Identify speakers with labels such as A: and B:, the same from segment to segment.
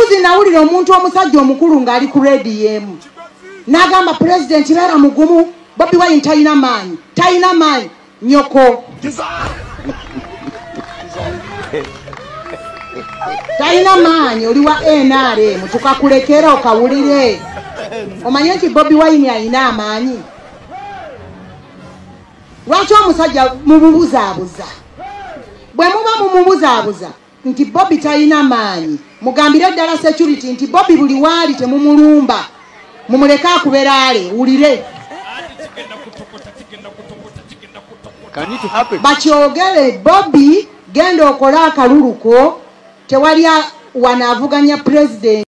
A: mbuzi nawulira omuntu omusajja omukulu ng'ali ku radio emu n'agamba president beera mugumu Bobi Wine talina maanyi nyoko talina maanyi oli wa NRM tukakulekera okawulire omanye nti Bobi Wine alina amaanyi lwaki omusajja mumubuzaabuza bwe muba mumubuzaabuza nti Bobi talina maanyi mugambire ddala security nti Bobi buli waali temumulumba mumuleke akubeeraale wulire bakyogere Bobi genda okola akaluluko tewali wanaavuganya president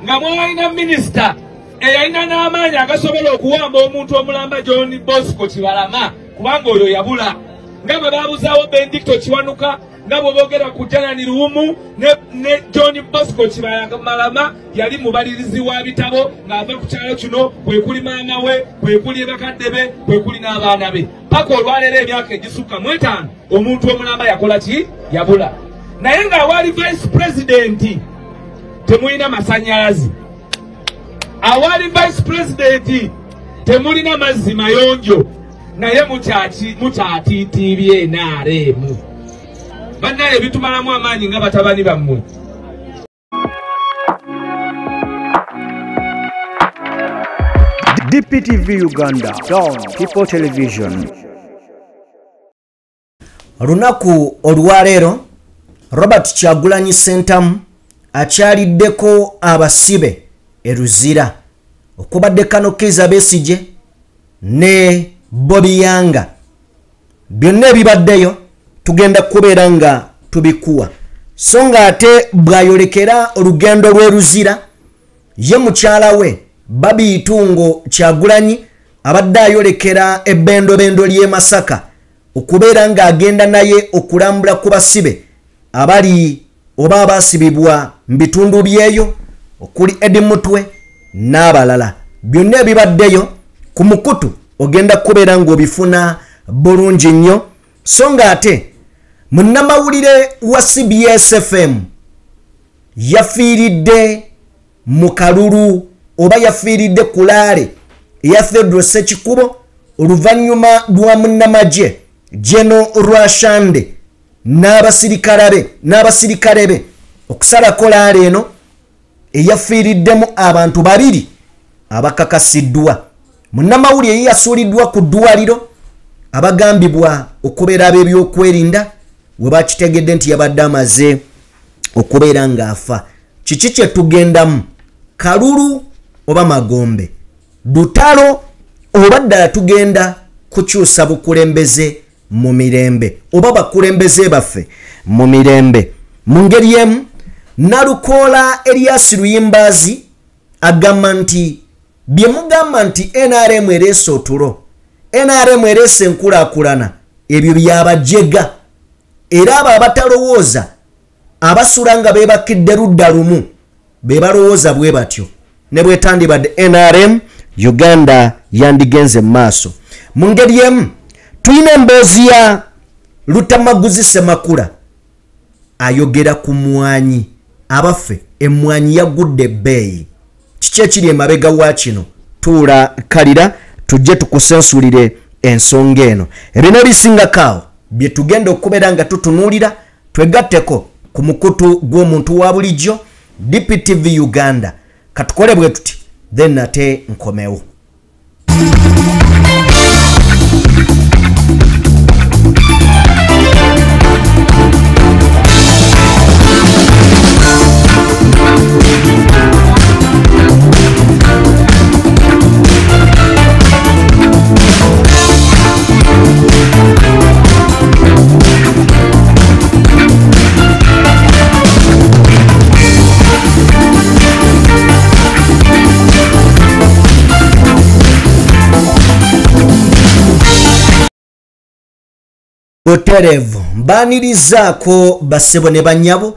B: nga mwalina minisita eyalina n'amaanyi agasobola okuwamba omuntu omulamba John Bosco Kibalama kubanga oyo yabula nga bwe babuzaawo Benedicto Kiwanuka nga bwe boogera ku Janani Luwumu ne John Bosco Kibalama yali mubalirizi wa bitabo ng'ava ku kyalo kino kwe kuli maama we kwe kuli bakadde be kwe kuli n'abaana be paka olwaleero emyaka egisukka 5 omuntu omulamba yakola ki yabula naye ng'awali vice president temulina masannyalaze awali vice president temulina mazzi mayonjo naye mukyatiitiibye NRM bannaye bitumalamu amaanyi nga batabani bammwe.
C: DPTV Uganda, Dawn People Television.
D: Lunaku olwaleero Robert Kyagulanyi Ssentamu akyaliddeko abasibe eruzira okubadde Kano Kizza Besigye ne Bobby Yanga byonna ebibaddeyo tugenda kubeera nga tubikuwa so nga ate bwayolekera olugendo lw'eruzira ye mukyala we Babi Itungo Kyagulanyi abadde ayolekera ebbendobendo ly'e Masaka okubeera nga agenda naye okulambula ku basibe abali oba abasibibwa mu bitundu byeyo okuli Edi Mutwe n'abalala byonna ebibaddeyo ku mukutu ogenda kubeera ng'obifuna bulungi nnyo so nga ate munnamawulire wa CBS FM yafiiridde mu kalulu oba yafiiridde ku laale eya Theodore Ssekikubo oluvannyuma lwa munnamagye General Rwashande n'abasirikale be okusalako laale eno eyafiiriddemu abantu 2 abakakasiddwa munnamawulire yasuuliddwa ku ddwaliro abagambibwa okubeera ab'ebyokwerinda we bakitegedde nti yabadde amaze okubeera ng'afa kiki kye tugendamu kalulu oba magombe lutalo oba ddala tugenda kukyusa bukulembeze mu mirembe oba bakulembeze baffe mu mirembe mu ngeri emu Nalukoola Elias Luyimbazi agamba nti bye mugamba nti NRM ereese otulo NRM ereese enkulaakulana ebyo byabajega era abo abatalowooza abasula nga beebakidde ludda lumu be balowooza bwe batyo ne bwetandibadde NRM Uganda yandigenze mu maaso mu ngeri emu tulina emboozi ya Lutamaguzi Ssemakula ayogera ku mwanyi abaffe emmwanyi yagudde ebbeeyi kiki ekiri emabega wa kino tuula kalira tujje tukusensulire ensonga eno ebino bisingakaawo bye tugenda okubeera nga tutunuulira twegatteko ku mukutu gw'omuntu wa bulijjo DPTV Uganda katukole bwe tuti then ate nkomewo. Oterevu mbanirizaako bassebo ne bannyabo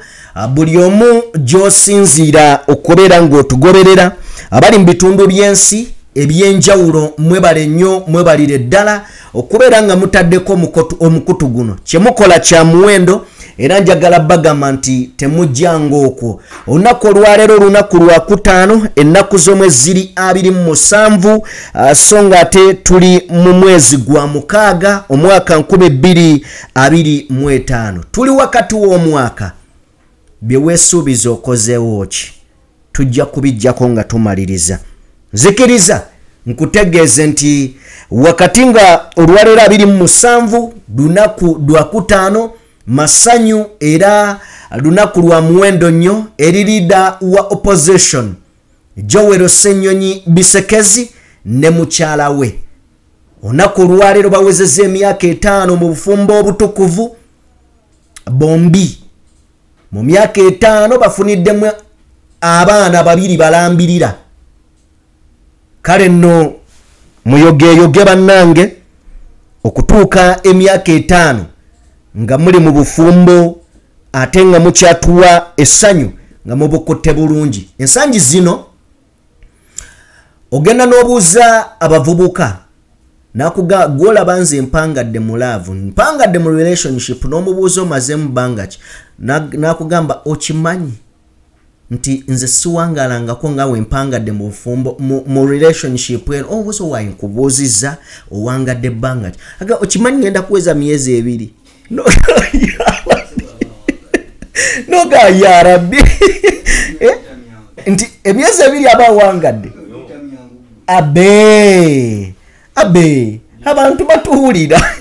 D: buli omu gy'osinziira okubeera ng'otugoberera abali mu bitundu by'ensi ebyenjawulo mwebale nnyo mwebalire ddala okubeera nga mutaddeko omukutu guno kyemukola kya muwendo era njagala bagamba nti temujjanga okwo olunaku olwaleero olunaku lwa kutaano ennaku z'omwezi ziri 27 so nga ate tuli mu mwezi gwa mukaaga omwaka 2025 tuli wakati w'omwaka bye weesuubiza okozeewo ki tujja kubijjako nga tumaliriza nzikiriza nkutegeeze nti wakati nga olwaleero 27 lunaku lwa kutaano masanyu era lunaku lwa muwendo nnyo eri leader wa opposition Joel Ssenyonyi Bisekezi ne mukyala we olunaku olwaleero bawezezza emyaka 5 mu bufumbo obutukuvu bombi mu myaka 5 bafuniddemu abaana 2 balambirira kale nno muyogeyoge bannange okutuuka emyaka 5 nga muli mu bufumbo ate nga mukyatuwa essanyu nga mubukutte bulungi ensangi zino ogenda n'obuuza abavubuka nakuga gwolaba nze mpangadde mu laavu mpangadde mu relationship n'omubuuza omazemu bbanga ki nakugamba okimanyi nti nze siwangalangako nga wempangadde mu bufumbo mu relationship eno obuuza wayi nkubuuzizza owangadde ebbanga ki aga okimanyi ngenda kuweza myezi 2 noga ya rabbi nti emyezi 2 aba wangadde abe abantu batuwulira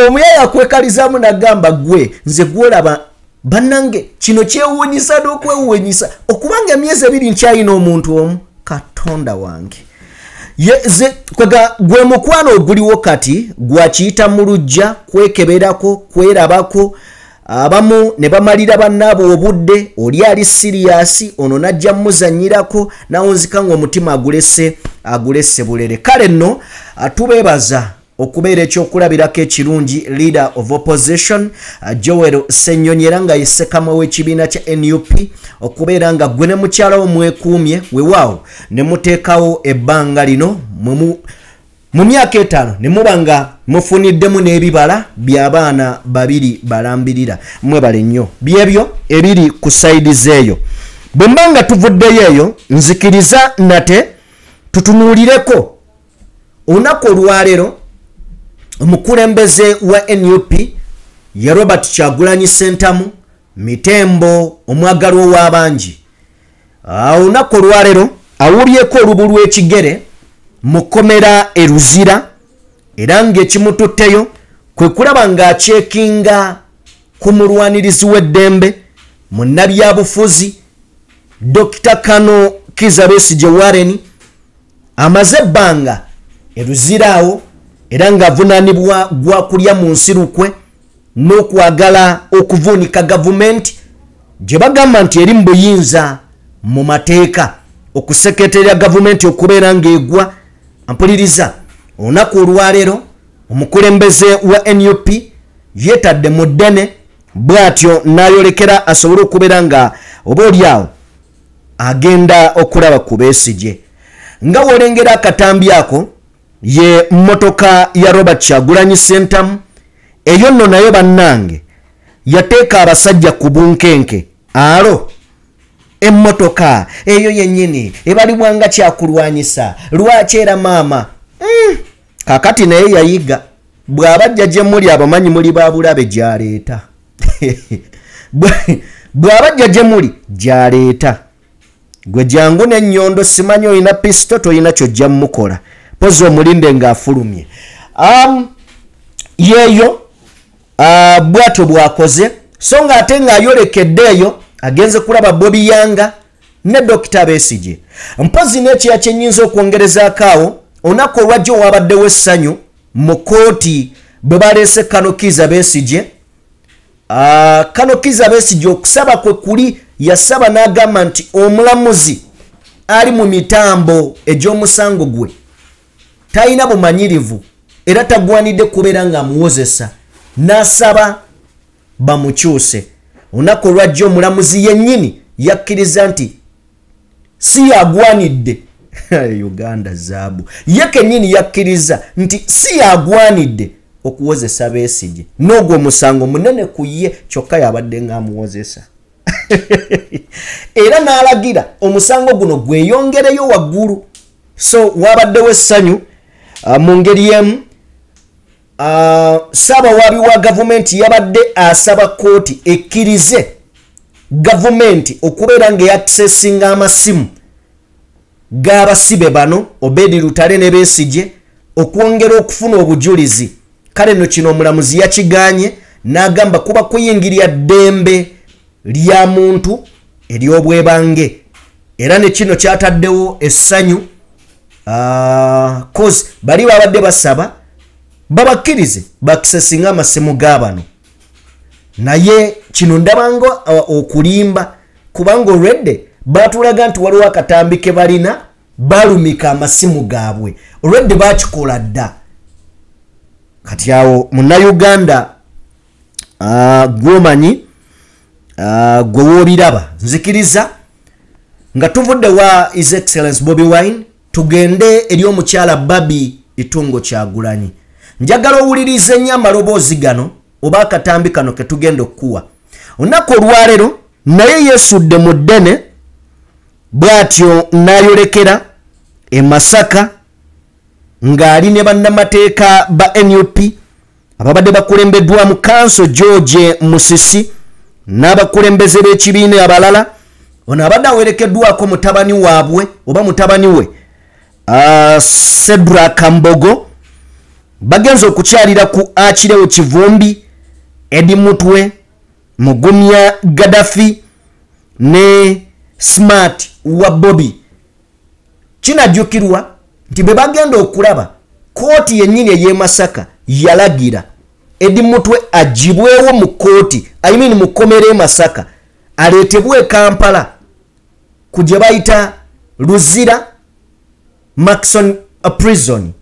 D: omuyaya kwekalizamu nagamba gwe nze gwolaba bannange kino kyewuunyisa n'okwewuunyisa okubanga emyezi 2 nkyayina omuntu omu katonda wange gwe mukwano oguliwo kati gwakiyita mu lujja kwekeberako kwerabako abamu ne bamalira bannaabo obudde oli ali siriyasi ono najja muzanyirako nawunzika ng'omutima agulesse bulere kale nno tubeebaza okubeera ekyokulabirako ekirungi leader of opposition Joel Ssenyonyi era nga yesekama w'ekibiina kya NUP okubeera nga gwe ne mukyala wo mwekuumye weewaawo ne muteekawo ebbanga lino mu myaka 5 ne muba nga mufuniddemu n'ebibala by'abaana 2 balambirira mwebale nnyo byebyo ebiri ku sayidi zeeyo bwe mba nga tuvuddeyo eyo nzikiriza nate tutunuulireko olunaku olwaleero omukulembeze wa NUP ya Robert Kyagulanyi Ssentamu Mitembo omwagalwa w'abangi olunaku olwaleero awulyeko olubu lw'ekigere mu kkomera e Luzira era ng'ekimututteyo kwe kulaba ng'acekinga ku mulwanirizi w'eddembe munnabyabufuzi Dr. Kano Kizza Besigye Warren amaze ebbanga e Luzira awo era ng'avunaanibwa gwa kulya mu nsirukwe n'okwagala okuvuunika gavumenti gye bagamba nti eri mu buyinza mu mateeka okuseketerera gavumenti okubeera ng'egwa ampuliriza olunaku olwaleero omukulembeze wa NUP yeetadde mu ddene bw'atyo n'ayolekera asobole okubeera nga oba oliawo agenda okulaba ku Besigye nga wolengera akatambi ako ye mmotoka ya Robert Kyagulanyi Ssentamu eyo nno nayo bannange yateeka abasajja ku bunkenke alo emmotoka eyo yennyini ebalibwanga kyakulwanyisa lwaki era maama kakati naye yayiga bw'abajja gye muli abamanyi muli babulabe gyaleeta bw'abajja gye muli gyaleeta gwe jangu n'ennyondo simanyi olina pisito tolina kyojja mmukola pozi omulinde ng'afulumye yeeyo bwatyo bwakoze so nga ate ng'ayolekedde eyo agenze kulaba Bobby Yanga ne Dr. Besigye mpozi n'ekyeya kyennyinza okwongerezaako awo olunaku olwajjo wabaddewo essanyu mu kooti bwe baleese Kano Kizza Besigye Kano Kizza Besigye okusaba kwe kuli yasaba n'agamba nti omulamuzi ali mu mitambo egy'omusango gwe talina bumanyirivu era tagwanidde kubeera ng'amuwozesa n'asaba bamukyuse olunaku olwajja omulamuzi yennyini yakkiriza nti si yagwanidde Uganda zaabu ye kennyini yakkiriza nti si yagwanidde okuwozesa Besigye n'ogwo musango munene ku ye kyokka yabadde ng'amuwozesa era n'alagira omusango guno gweyongereyo waggulu. So wabaddewo essanyu mu ngeri y'emu. Ssaabawaabi wa gavumenti yabadde asaba kooti ekkirize gavumenti okubeera ng'eyakisesinga amasimu g'abasibe bano Obedi Lutale ne Besigye okwongera okufuna obujulizi. Kale nno kino omulamuzi yakiganye n'agamba kuba kuyingirya ddembe lya muntu ery'obwebange era ne kino kyataddewo essanyu cause bali babadde basaba babakkirize bakisesinga amasimu g'abano naye kino ndabanga okulimba kubanga olwedde batulaga nti waliwo akatambi ke balina balumika amasimu gaabwe olwedde bakikola dda. Kati awo munnayuganda gwomanyi gwe woobiraba nzikiriza nga tuvudde wa His Excellence Bobi Wine tugende eri omukyala Babi Itungo Kyagulanyi. Njagala owulirize nnyo amaloboozi gano oba akatambi kano ke tugenda okukuwa. Olunaku olwaleero naye yeesudde mu ddene bw'atyo n'ayolekera e Masaka ng'ali ne bannamateeka ba NUP ababadde bakulembeddwamu Kanso George Musisi n'abakulembeze b'ekibiina abalala. Ono abadde awerekeddwako mutabani waabwe oba mutabani we Sebra Kambogo. Bagenza okukyalira ku Akirewo Kivumbi, Edi Mutwe, Mugumya Gaddafi ne Smart wa Bobby. Kinajjukirwa nti bwe bagenda okulaba kooti yennyini ey'e Masaka yalagira Edi Mutwe agibwewo mu kooti mu kkomera e Masaka aleetebwe e Kampala ku gye bayita Luzira Maxon Prison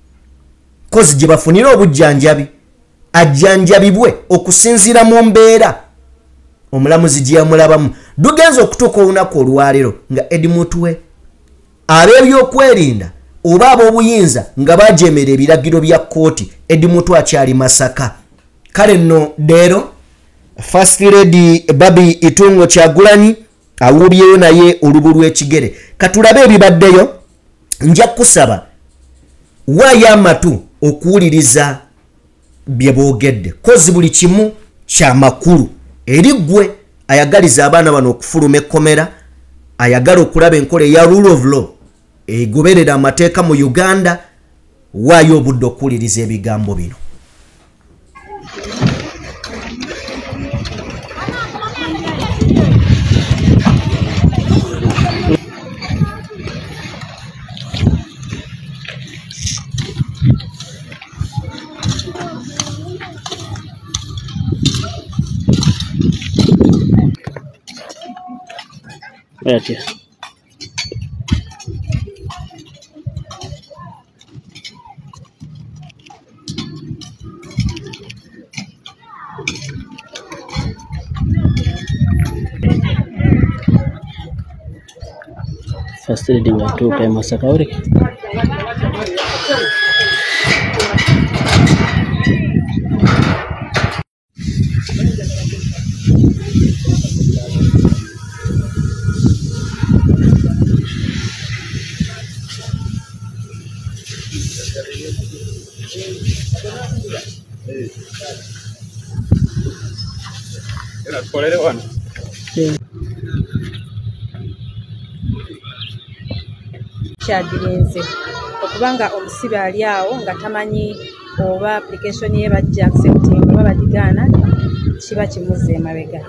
D: kozi gye bafunira obujjanjabi ajjanjabibwe okusinziira mu mbeera omulamuzi gye yamulabamu. Dugenza okutuuka olunaku olwaleero nga Edi Mutwe ab'ebyokwerinda oba ab'obuyinza nga bajeemera ebiragiro bya kooti Edi Mutwe akyali Masaka. Kale nno leero First Lady Babi Itungo Kyagulanyi awuubyeyo naye olubu lw'ekigere. Katulabe ebibaddeyo. Nja kusaba waayo amatu okuwuliriza bye boogedde kozi buli kimu kya makulu eri ggwe ayagaliza abaana bano okufuluma ekkomera ayagala okulaba enkola eya rule of law egoberera amateeka mu Uganda. Waayo obudde okuwuliriza ebigambo bino.
E: Right here. First Lady watuuka e Masaka uri.
F: Kyadirenze okubanga omusibe ali awo nga tamanyi oba application ye bajja accepting oba bagigaana kiba kimuze emabega.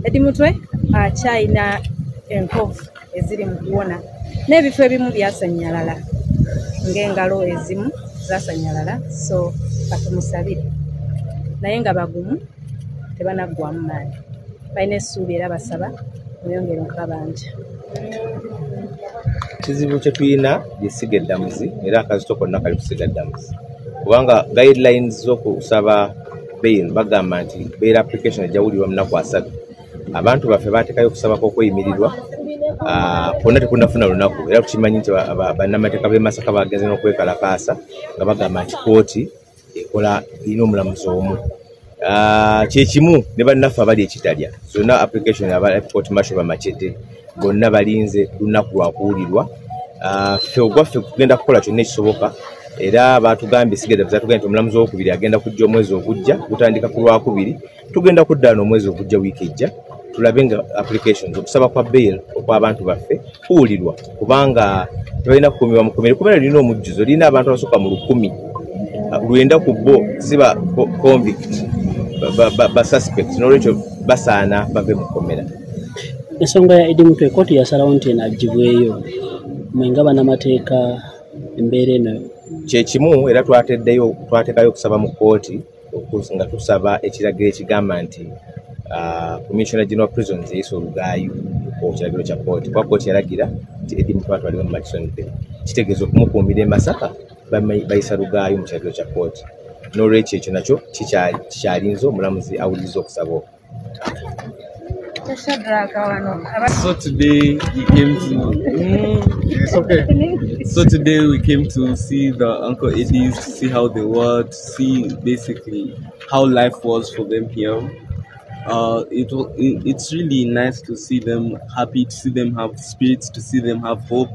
F: Edi Mutwe akyayina enkovu eziri mu kuwona n'ebifo ebimu byasanyalala ng'engalo ezimu zasanyalala, so katumusabire naye nga bagumu tebanaggwamu maanyi. Balina essuubi era basaba muyongere okukabanja.
G: Kizibu kye tulina yesiga eddamuzi era akazito konna kali kusiga eddamuzi kubanga guidelines z'okusaba bail bagamba nti bail application ejawulirwa munaku 3. Abantu baffe bateekayo okusaba kw'okweyimirirwa Ponna tekunafuna lunaku era tukimanyi nti bannamateeka b'e Masaka bagenze n'okwekalakaasa nga bagamba nti kooti ekola irina omulamuzi omu. Kyekimu ne bannaffe abali ekitalya zonna application aba court martial bamachete bonna balinze lunaku lwakuwulirwa. Ffe ogwaffe tugenda kukola kyonna ekisoboka era batugambye sigenda tugenda nti omulamuzi owokubiri agenda kujja omwezi ogujja gutandika ku Lwakubiri, tugenda kuddaana omwezi ogujja wiiki ejja tulabe nga applications okusaba kwa bail okw'abantu baffe kuwulirwa kubanga tebalina kukuumibwa mu kkomera. Ekkomera lirina omujjuzo, lirina abantu abasukka mu 100, 9 ku bo siba convict ba suspect n'olwekyo basaana bave mu kkomera.
E: Ensonga ya Eddie Mutwe kkooti yasalawo nti eno agibweyo mwenga bannamateeka embeera eno
G: kyekimu era twateekayo okusaba mu kkooti nga tusaba ekiragiro ekigamba nti Commissioner General Prisons eyisa olugaayo okiragiro kya kkooti kuba kkooti yalagira nti Eddie Mutwe atwalibwe mu Murchison Bay, kitegeeza okumukuumira e Masaka bayisa lugaayo mu kiragiro kya kkooti. N'olwekyo ekyo nakyo kikyalinze omulamuzi awuliriza okusaba okwo.
H: So today we came to it's okay. So today we came to see the Uncle Eddies, to see how they were, to see basically how life was for them here. It's really nice to see them happy, to see them have spirits, to see them have hope.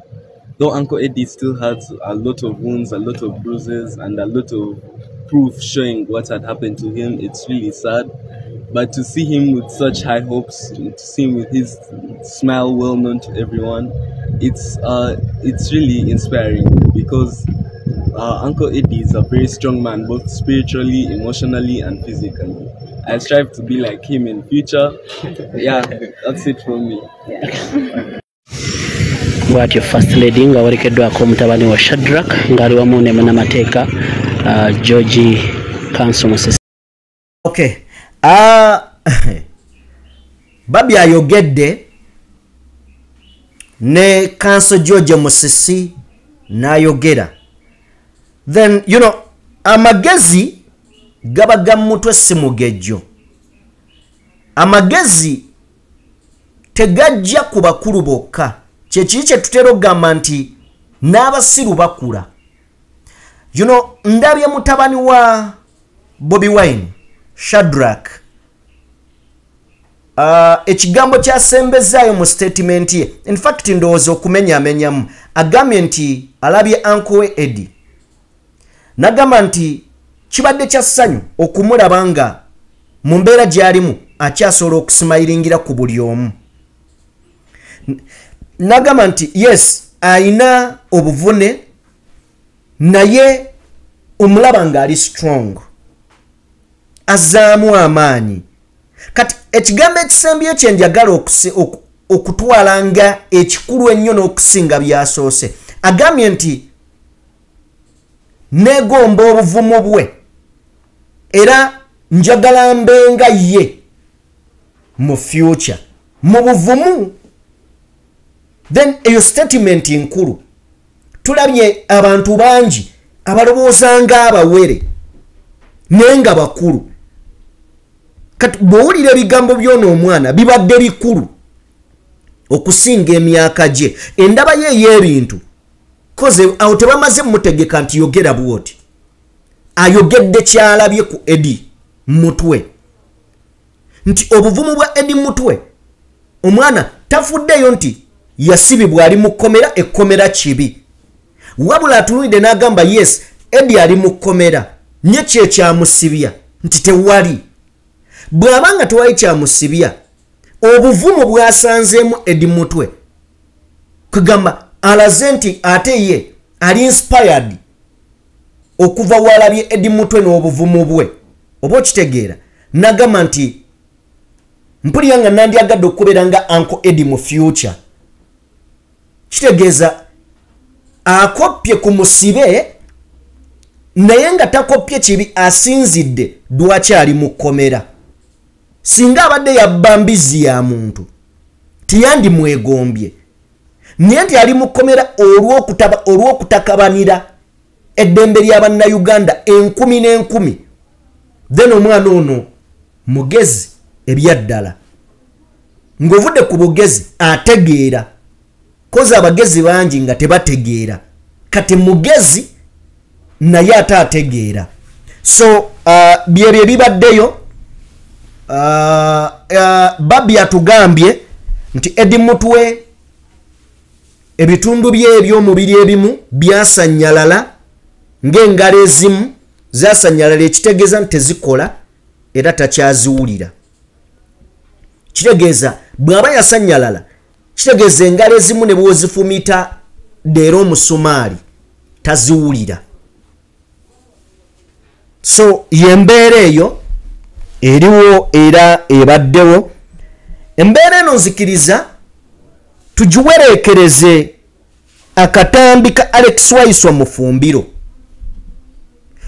H: Though Uncle Eddie still has a lot of wounds, a lot of bruises, and a lot of proof showing what had happened to him, it's really sad. But to see him with such high hopes, to see him with his smile well known to everyone, it's really inspiring because Uncle Eddie is a very strong man, both spiritually, emotionally, and physically. I strive to be like him in future. Yeah, that's it from me.
E: Bwatyo First Lady nga warekeddwako mutabani wa Shadrack ng'ali wamu ne munnamateeka George Kanso Musisi.
D: Okay. Babi ayogedde ne Kanso George Musisi n'ayogera. Then, you know, amagezi gaba gamutwe si mugejjo. Amagezi tegajja ku bakulu bokka. Kyekiikye tutera okugamba nti n'abasiru bakula. You know, ndabye mutabani wa Bobi Wine, Shadrack. Ekigambo kyasembezaayo mu statement ye. In fact, ndowooza okumenyaamenyamu. Agambye nti alabye Uncle Eddie. Nagamba nti kibadde kya ssanyu okumulaba nga mu mbeera gy'alimu akyasobola okusimayiringira ku buli omu. Nagamba nti yes, ayina obuvune naye omulaba nga ali strong. Azaamu amaanyi. Kati ekigambo ekisembyeyo kye njagala okutwala nga ekikulu ennyo n'okusinga byasoose. Agambye nti negomba obuvumu bwe era njagala mbenga ye mu future mu buvumu. Then eyo statement nkulu. Tulabye abantu bangi abalowooza ng'abawere nenga bakulu. Kati bw'owulira ebigambo by'ono omwana bibadde bikulu okusinga emyaka gye. Endaba ye ey'ebintu koze awo tebamaze mutegeka nti yogera bwoti. Ayogedde kyalabye ku Eddie Mutwe nti obuvumu bwa Eddie Mutwe omwana tafuddeyo nti yasibibwa ali mu kkomera, ekkomera kibi. Wabula atunulidde n'agamba yes, Eddie ali mu kkomera nye kye kyamusibya nti tewali. Bw'abanga tewali kyamusibya obuvumu bwasanzeemu Eddie Mutwe kugamba alaze nti ate ye ali inspired okuva walabye Eddie Mutwe n'obuvumu bwe. Oba okitegeera nagamba nti mpulira nga nandyagadde okubeera nga Uncle Eddie mu future. Kitegeeza akopye ku musibe naye nga takopye kibi, asinzidde dwakyali mu kkomera. Singa abadde yabba mbizi ya muntu tiyandi mwegombye naye nti ali mu kkomera olw'okutakabanira eddembe ly'Abannayuganda 10,000. Then omwana ono mugezi ebyaddala ng'ovudde ku bugezi ategeera koza abagezi bangi nga tebategeera kati mugezi naye ate ategeera. So byebyo ebibaddeyo. Babi atugambye nti Eddie Mutwe ebitundu bye eby'omubiri ebimu byasanyalala ng'engalo ezimu zasanyalala, ekitegeeza nti tezikola era takyaziwulira. Kitegeeza bw'aba yasanyalala kitegeeza engalo ezimu ne bw'ozifumita deera omusumaali taziwulira. So yembeera eyo eriwo era ebaddewo. Embeera eno nzikiriza tugiwereekereze akatambi ka Alex Waiswa Mufumbiro.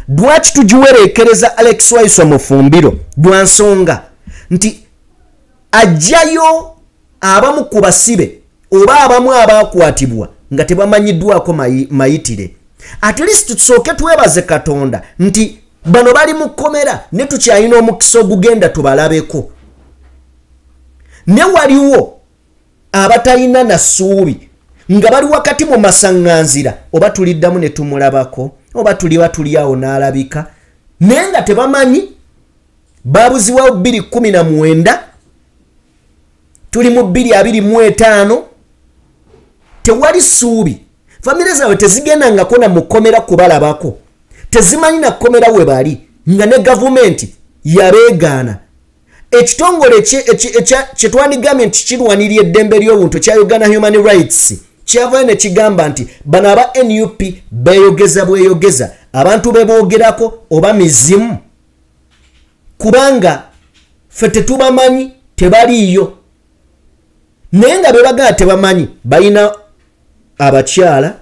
D: Lwaki tugiwereekereza Alex Waiswa Mufumbiro? Lwa nsonga nti ajjayo abamu ku basibe oba abamu abaakwatibwa nga tebamanyiddwako mayitire. At least tusooke twebaze Katonda nti bano bali mu kkomera ne tukyalina omukisa ogugenda tubalabeko. Ne waliwo abatalina na ssuubi nga bali wakati mu masaŋŋanzira, oba tuliddamu ne tumulabako oba tuli awo n'alabika naye nga tebamanyi. Baabuzibwawo 2019 tuli mu 2025 tewali ssuubi. Famire zaabwe tezigendangako na mu kkomera kubalabako, tezimanyi na kkomera we bali nga ne gavumenti yabeegaana. Ekitongole kye twandigambye nti kirwanirira eddembe ly'obuntu kya Uganda Human Rights kyavayo ne kigamba nti bano aba NUP beeyogeza bweyogeza, abantu be boogerako oba mizimu, kubanga ffe tetubamanyi, tebaliiyo. Naye nga be bagamba tebamanyi, balina abakyala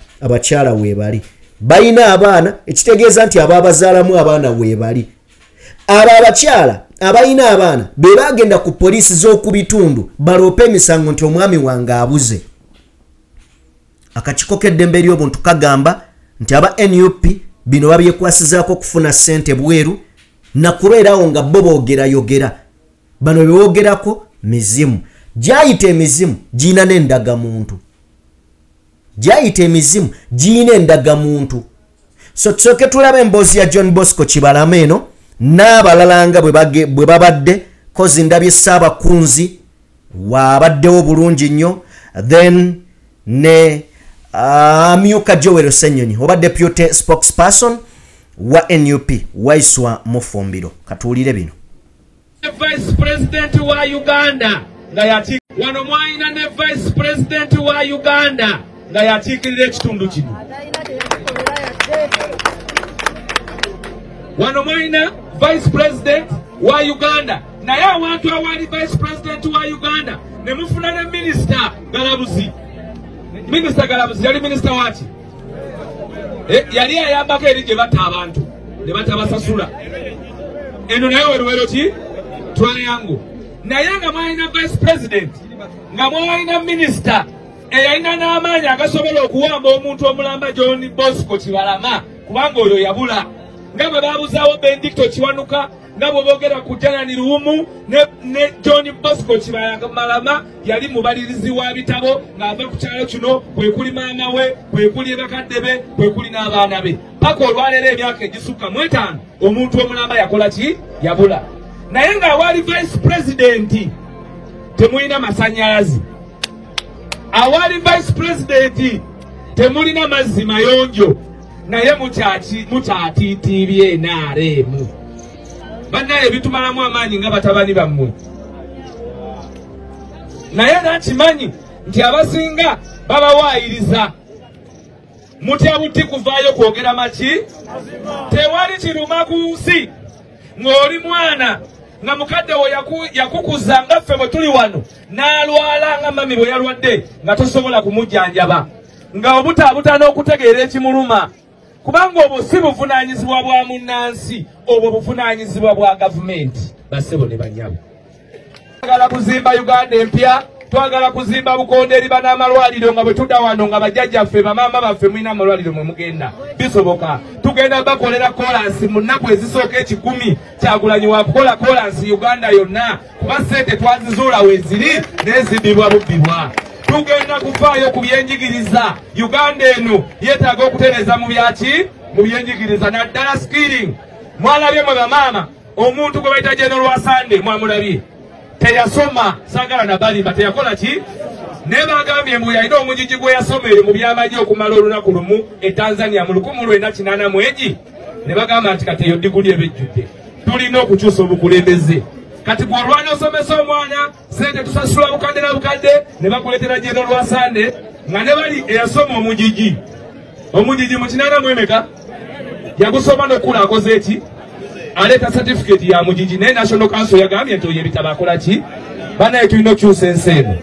D: weebali, balina abaana, ekitegeeza nti abaabazaalamu abaana weebali. Abo abakyala abalina abaana be bagenda ku poliisi z'oku bitundu baloope emisango nti omwami wange abuze. Akakiiko k'eddembe ly'obuntu kagamba nti aba NUP bino babyekwasizaako okufuna ssente bweru nakubeerawo nga bo boogerayogera. Bano beboogerako mizimu. Gyayita emizimu giina n'endagamuntu. Gyayita emizimu giina endagamuntu. So tusooke tulabe emboozi ya John Bosco Kibalama eno n'abalala nga bwe babadde, kozi ndabye Ssaabakunzi wabaddewo bulungi nnyo, then ne Amyuka Joel Ssenyonyi oba deputy spokesperson wa NUP Waiswa Mufumbiro. Katuulire bino.
B: Vice President wa Uganda nga yati wano mwayina ne Vice President wa Uganda nga yatiikirira ekitundu kino. Wano mwayina Vice President wa Uganda naye awantu awali Vice President wa Uganda ne mufuna ne Minister Galabuzi. Minister Galabuzi yali minister waki? Yali ayambako eri gye batta abantu ne batabasasula. Eno naye weruwero ki? Triangle. Naye nga mwalina Vice President nga mwalina Minister eyalina n'amaanyi agasobola okuwamba omuntu omulamba John Bosco Kibalama kubanga oyo yabula. Nga bwe baabuzaawo Benedicto Kiwanuka, nga bwe boogera ku Janani Luwumu ne John Bosco Kibalama yali mubalirizi wa bitabo ng'ava ku kyalo kino, kwe kuli maama we, kwe kuli bakadde be, kwe kuli n'abaana be. Paka olwaleero emyaka egisukka mu 5 omuntu omulamba yakola ki? Yabula. Naye ng'awali Vice President temulina masannyalaze. Awali Vice President temulina mazzi mayonjo. Naye mukyatiitiibye NRM. Bannaye bitumalamu amaanyi nga batabani bammwe. Naye nakimanyi nti abasinga babawaayiriza. Mutya buti kuvaayo kwogera maki? Tewali kiruma ku nsi ng'oli mwana nga mukadde wo yakukuza nga ffe bwe tuli wano n'alwala nga mami bwe yalwadde nga tosobola kumujjanjaba, nga obutaabuta n'okutegeera ekimuluma. Kubanga obwo si buvunaanyizibwa bwa munnansi, obwo buvunaanyizibwa bwa gavumenti. Bassebo ne banyabo. Twagala kuzimba Uganda empya, twagala kuzimba Bukonde eri banamalwaliro nga bwe tudda wano nga bajjajjaffe bamaama baffe mulina amalwaliro mwe mugenda. Bisoboka. Tugenda bakolera kolansi mu nnaku ezisooka 10 Kyagulanyi wa kukola kolansi Uganda yonna kuba ssente twazizuula we ziri n'ezibbibwa bubbibwa. tugenda kufaayo ku byenjigiriza. Uganda eno yeetaaga okutereza mu byaki mu byenjigiriza naddala skilling. Mwalabye mwe bamaama omuntu gwe bayita General Wasande mwamulabye teyasoma saagala na balimba teyakola ki ne bagambye mbu yalina omugigi gwe yasomere mu byamagye okumala olunaku lumu e Tanzania mu 1980 mwegi ne bagamba nti kati eyo diguli ebejjudde tulina okukyusa obukulembeze kati gwe olwana osomesa omwana sente tusasula bukadde na bukadde ne bakuleetera General Wasande nga ne bali eyasoma omugigi mu 80 yagusoma n'okula akoze eki aleta certificate ya mugigi ne National Council yagambye nti oyebitaba akola ki banaye tulina okukyusa ensi eno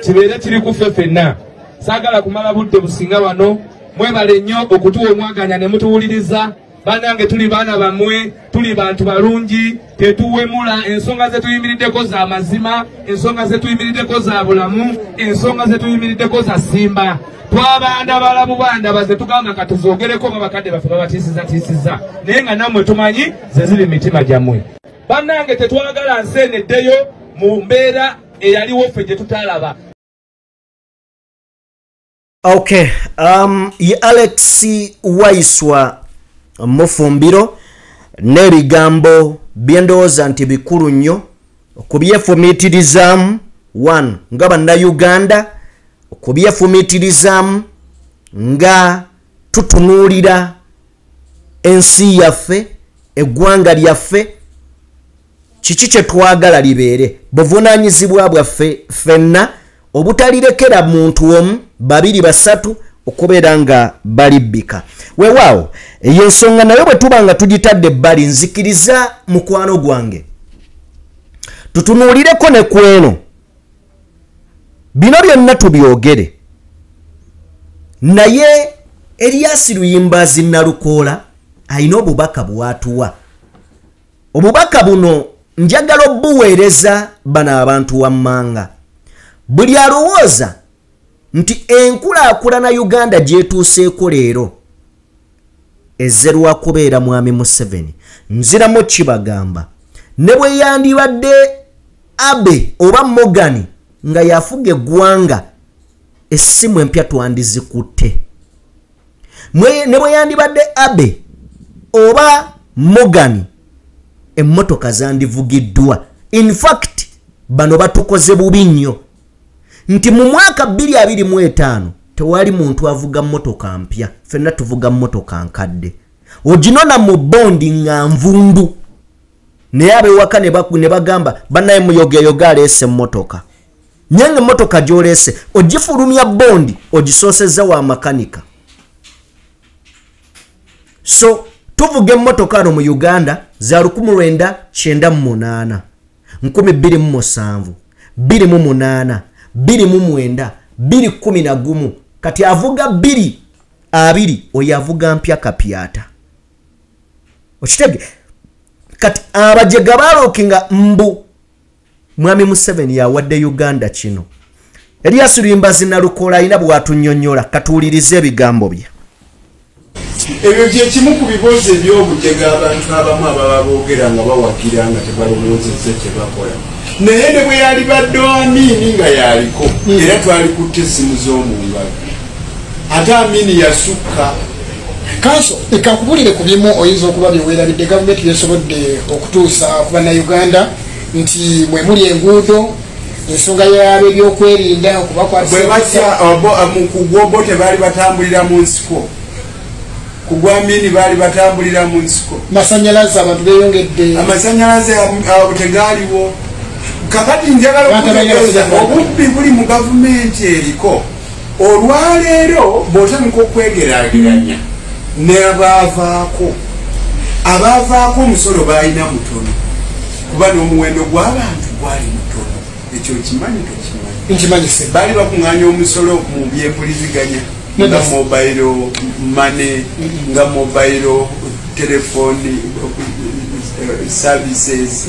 B: kibeere kiri kuffe ffenna saagala kumala budde businga wano mwebale nnyo okutuwa omwaganya ne mutuwuliriza banange tuli baana bammwe tuli bantu balungi tetuwemula ensonga ze tuyimiriddeko za mazima ensonga ze tuyimiriddeko za bulamu ensonga ze tuyimiriddeko za simba twabanda balamu bandabaze tugamba katuzoogereko nga bakadde baffe babatiisiza naye nga nammwe tumanyi ze ziri mitima gyammwe bannange tetwagala nsi eno eddeyo mu mbeera eyaliwo ffe gye tutalaba.
D: Okay, ye Alex Waiswa Mufumbiro n'ebigambo byendowooza nti bikulu nnyo okubyefumiitirizaamu 1 nga bannayuganda okubyefumiitirizaamu nga tutunuulira ensi yaffe eggwanga lyaffe kiki kye twagala libeere buvunaanyizibwa bwaffe ffenna obutalirekera muntu omu babiri basatu okubeera nga balibbika weewaawo eyo ensonga nayo bwe tuba nga tugitadde ebbali nzikiriza mukwano gwange tutunuulireko ne ku eno bino byonna tubyogere naye Erias Luyimbazi Nalukoola alina obubaka bwatuwa obubaka buno njagala obuweereza bano abantu wammanga buli alowooza nti enkulaakulana Uganda gyetuuseeko leero ezze lwa kubeera mwami Museveni nziramu kibagamba ne bwe yandibadde Abe oba Morgan nga yafuga eggwanga essimu empya twandizikutte ne bwe yandibadde Abe oba Morgan emmotoka zandivugiddwa. In fact bano batukoze bubi nnyo nti mu mwaka 2025 tewali muntu avuga mmotoka mpya ffenna tuvuga mmotoka nkadde oginona mu bondi nga nvundu naye abewaka ne bagamba bannaye muyogeyoga aleese mmotoka nyange mmotoka gy'oleese ogifulumya bondi ogisoosezza wa makanika so tuvuga emmotoka ano mu Uganda za 1998 2007 28 29 2011 kati avuga 20 oyo avuga mpya kapyata okitege kati abajega balookinga mbu mwami Museveni yawadde Uganda kino Erias Luyimbazi Nalukoola alina bw'atunnyonnyola katuwulirize ebigambo bye.
I: Ebyo gye kimu ku bibuuzo eby'obujega abantu abamu ababa boogera nga bawagira nga tebalowoozezza tebakola naye ne bwe yali badde Amini nga yaliko era twalikutte essimu z'omungalo ate Amini yasukka
J: kanso ekakubulire ku bimu oyinza okuba byeweerabidde gavumenti yesobodde okutuusa ku bannayuganda nti mwe muli enguudo ensonga yaabo ebyokwerinda okubakwata
I: ku Gwobo tebaali batambulira mu nsiko kugwa Amini baali batambulira mu nsiko
J: masanyalaze abantu beeyongedde
I: amasanyalaze tegaaliwo kakati njagala okutegeeza obubbi buli mu gavumenti eriko olwaleero bw'otandika okwegeraageranya n'abaavaako omusolo baalina mutono kuba n'omuwendo gw'abantu gwali mutono ekyo kimanyi tokimanyi baali bakuŋŋaanya omusolo mu byempuliziganya nga mobile money nga mobile telephone services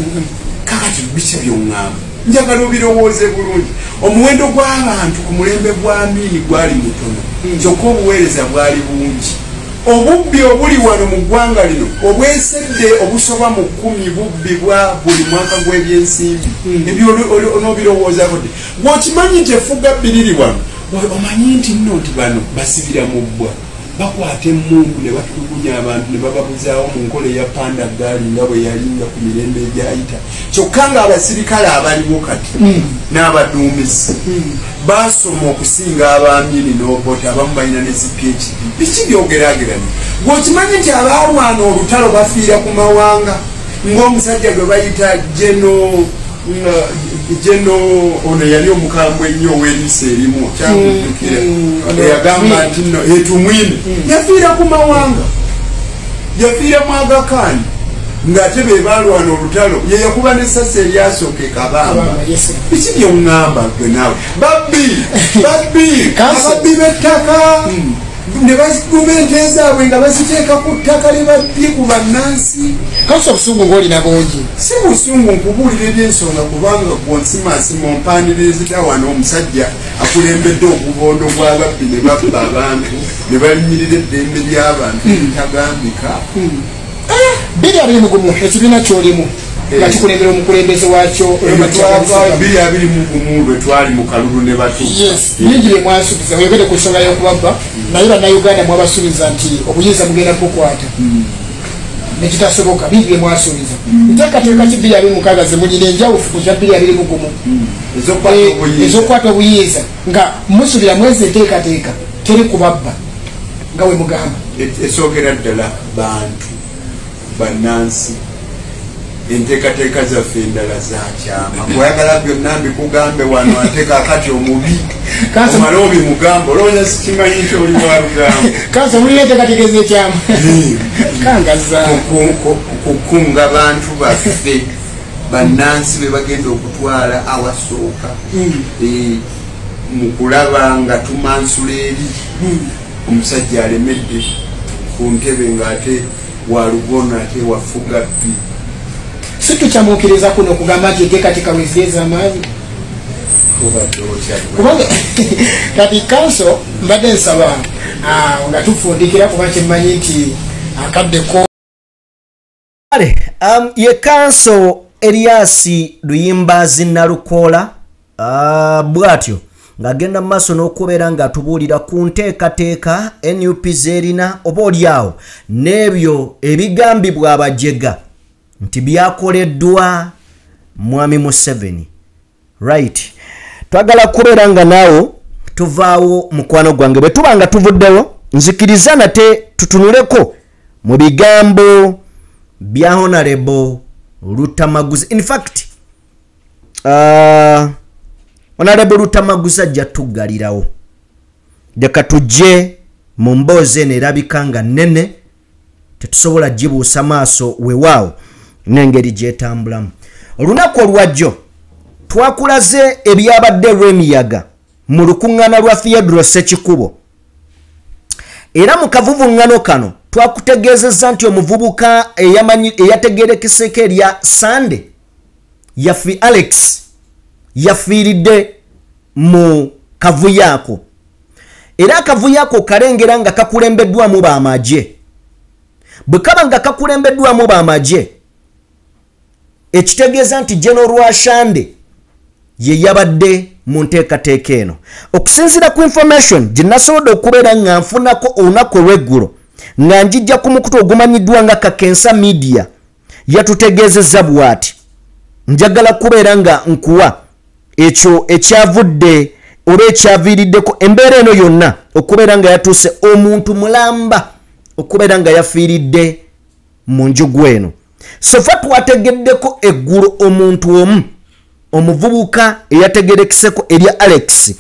I: kakati biki by'oŋŋamba njagala obirowooze bulungi omuwendo gw'abantu ku mulembe gwa Amini gwali mutono kyokka obuweereza bwali bungi obubbi obuli wano mu ggwanga lino obwesedde obusoba mu 10 bubbi bwa buli mwaka gw'ebyensimbi ebyo onoobirowoozaako dde bw'okimanyi nti effuga bbiriri wano omanyi nti nno nti bano basibira mu bbwa bakwata emmundu ne batulugunya abantu ne bababuzaawo mu nkola eya panda gaali nga bwe yalinga ku mirembe egyayita kyokka nga abasirikale abaliwo kati n'abaduumizi basoma okusinga abamini n'obota abamu balina ne ziphd biki byogeraageranye gweokimanyi nti abaalwana olutalo bafiira ku mawanga ng'omusajja gwe bayita jeno ono yali omukambwe ennyo ow'eriisa erimu kyakujjukira eyagamba nti nno etumwine yafiira ku mawanga yafiira mu Aga-Khan ng'ate be baalwana olutalo ye yakuba n'essasi eryasooka ekabamba biki byoŋŋamba gwe nawe babbi ababbi b'ettaka ne gavumenti ezaabwe nga baziteeka ku ttaka lye babbye ku bannansi
J: kanso obusungu ng'olina bungi
I: si busungu nkubuulira ebyensonga kubanga gwonsimaasima ompandirizita wano omusajja akulembedde obubondo bw'ababbi ne babba abantu ne balinyirira eddembe ly'abantu litagambika
J: 2021 ekibiina ky'olimu nga kikulembera omukulembeze wakyo
I: 2021 lwe twali mu kalulu ne batuuka
J: bingi bye mwasuubiza oyogere ku nsonga y'okubabba naye bannayuganda mwabasuubiza nti obuyinza mugenda kukwata nekitasoboka bingi bye mwasuubiza nteekateeka ki 2026 ze mulina enjawufu ku kya 2021 ez'okukwata obuyinza nga musuubira mwezi enteekateeka teri kubabba nga we mugamba
I: esoogera ddala bantu bannansi enteekateeka zaffe endala zakyama oyagala byonna mbikugambe wano ate kakati omubi omala obimugambe olowooza sikimanyi nti oli walugambo
J: kanso mulina enteekateeka ez'ekyama kangaza
I: kukunga bantu baffe bannansi be bagenda okutwala awasooka mu kulaba nga tumansula eri omusajja alemedde ku ntebe ng'ate walugono ate wafuga bbi
J: si tukyamuukiriza kuno okugamba nti enteekateeka wezireeza amaanyi kubanga kati kanso mbadde nsaba nga tufundikira kuba kyemmanyi nti akaddeko
D: ye kanso Erias Luyimbazi Nalukoola bwatyo ng'agenda mu maaso n'okubeera ng'atubuulira ku nteekateeka NUP z'erina oba olyawo n'ebyo ebigambibwa abajega nti byakoleddwa mwami Museveni. Right, twagala kubeera nga naawo tuvaawo mukwano gwange bwe tuba nga tuvuddewo nzikiriza nate tutunuleko mu bigambo bya Honorable Lutamaguzi. In fact Honorable Lutamaguzi ajja tuggalirawo leka tujje mu mboozi eno erabika nga nnene tetusobola gibuusa maaso weewaawo n'engeri gyetambulamu. Olunaku olwajjo twakulaze ebyabadde lw'emiyaga mu lukuŋŋaana lwa Theodore Ssekikubo era mu kavuvuŋŋano kano twakutegeezezza nti omuvubuka eyategeerekeseko erya Sande yafi Alex yafiiridde mu kavuyaako era akavuyaako kalengera nga kakulembeddwamu b'amagye. Bwe kaba nga kakulembeddwamu b'amagye ekitegeeza nti General Ashande ye yabadde mu nteekateeka eno. Okusinziira ku information gye nasobodde okubeera nga nfunako olunaku olw'eggulo nga njijja ku mukutu ogumanyiddwa nga Kakensa Media yatutegeezezza bw'ati. Njagala kubeera nga nkuwa ekyo ekyavudde oba ekyaviiriddeko embeera eno yonna okubeera nga yatuuse omuntu mulamba okubeera nga yafiiridde mu njugu eno. So fa twategeddeko eggulo omuntu omu omuvubuka eyategerekeseko erya Alex